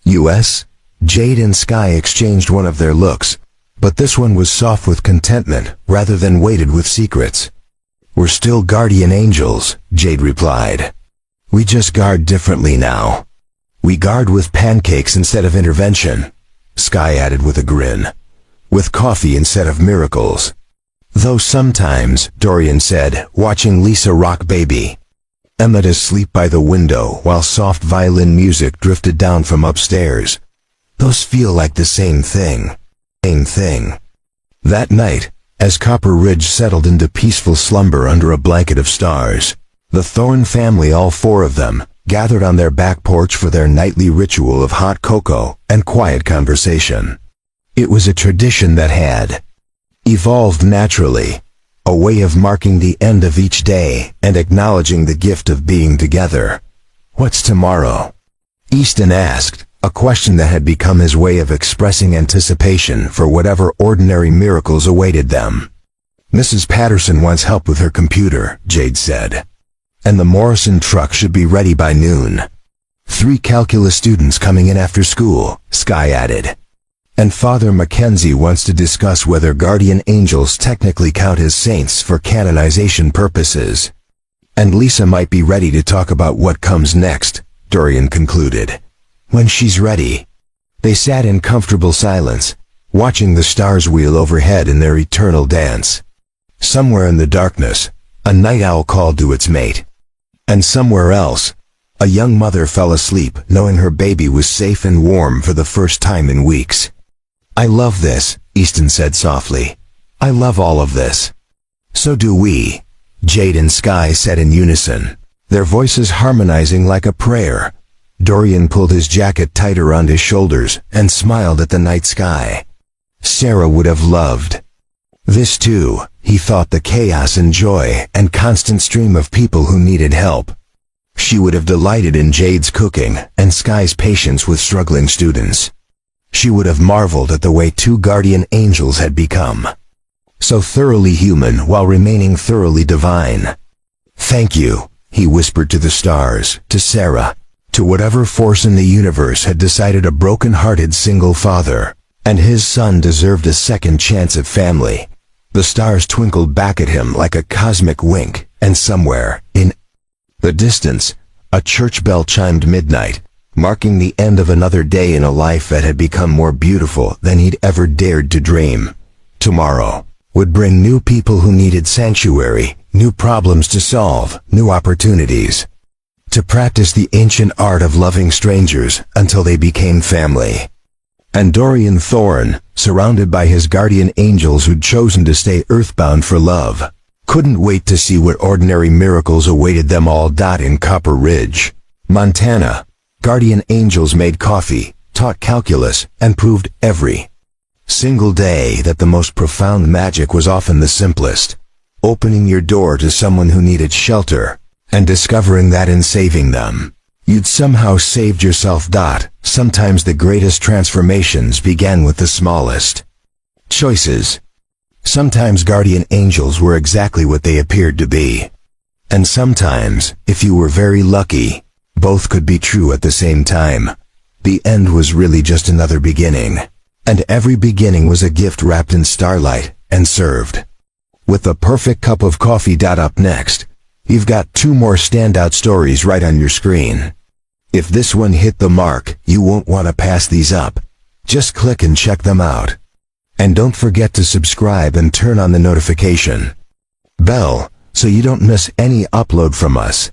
US? Jade and Sky exchanged one of their looks, but this one was soft with contentment rather than weighted with secrets. We're still guardian angels, Jade replied. We just guard differently now. We guard with pancakes instead of intervention, Sky added with a grin. With coffee instead of miracles. Though sometimes, Dorian said, watching Lisa rock Baby. Emmett asleep by the window while soft violin music drifted down from upstairs. Those feel like the same thing. Same thing. That night, as Copper Ridge settled into peaceful slumber under a blanket of stars, the Thorne family, all four of them, gathered on their back porch for their nightly ritual of hot cocoa and quiet conversation. It was a tradition that had evolved naturally, a way of marking the end of each day and acknowledging the gift of being together. What's tomorrow? Easton asked, a question that had become his way of expressing anticipation for whatever ordinary miracles awaited them. Mrs. Patterson wants help with her computer, Jade said. And the Morrison truck should be ready by noon. 3 calculus students coming in after school, Sky added. And Father Mackenzie wants to discuss whether guardian angels technically count as saints for canonization purposes. And Lisa might be ready to talk about what comes next, Dorian concluded. When she's ready. They sat in comfortable silence, watching the stars wheel overhead in their eternal dance. Somewhere in the darkness, a night owl called to its mate. And somewhere else, a young mother fell asleep knowing her baby was safe and warm for the first time in weeks. I love this, Easton said softly. I love all of this. So do we, Jade and Sky said in unison, their voices harmonizing like a prayer. Dorian pulled his jacket tight around his shoulders and smiled at the night sky. Sarah would have loved this too, he thought, the chaos and joy and constant stream of people who needed help. She would have delighted in Jade's cooking and Sky's patience with struggling students. She would have marveled at the way 2 guardian angels had become. So thoroughly human while remaining thoroughly divine. Thank you, he whispered to the stars, to Sarah, to whatever force in the universe had decided a broken-hearted single father and his son deserved a second chance at family. The stars twinkled back at him like a cosmic wink, and somewhere, in the distance, a church bell chimed midnight, marking the end of another day in a life that had become more beautiful than he'd ever dared to dream. Tomorrow would bring new people who needed sanctuary, new problems to solve, new opportunities to practice the ancient art of loving strangers until they became family. And Dorian Thorne, surrounded by his guardian angels who'd chosen to stay earthbound for love, couldn't wait to see what ordinary miracles awaited them all. In Copper Ridge, Montana, guardian angels made coffee, taught calculus, and proved every single day that the most profound magic was often the simplest. Opening your door to someone who needed shelter, and discovering that in saving them, you'd somehow saved yourself. Sometimes the greatest transformations began with the smallest choices. Sometimes guardian angels were exactly what they appeared to be. And sometimes, if you were very lucky, both could be true at the same time. The end was really just another beginning. And every beginning was a gift wrapped in starlight and served with the perfect cup of coffee. Up next, you've got 2 more standout stories right on your screen. If this one hit the mark, you won't want to pass these up. Just click and check them out. And don't forget to subscribe and turn on the notification bell so you don't miss any upload from us.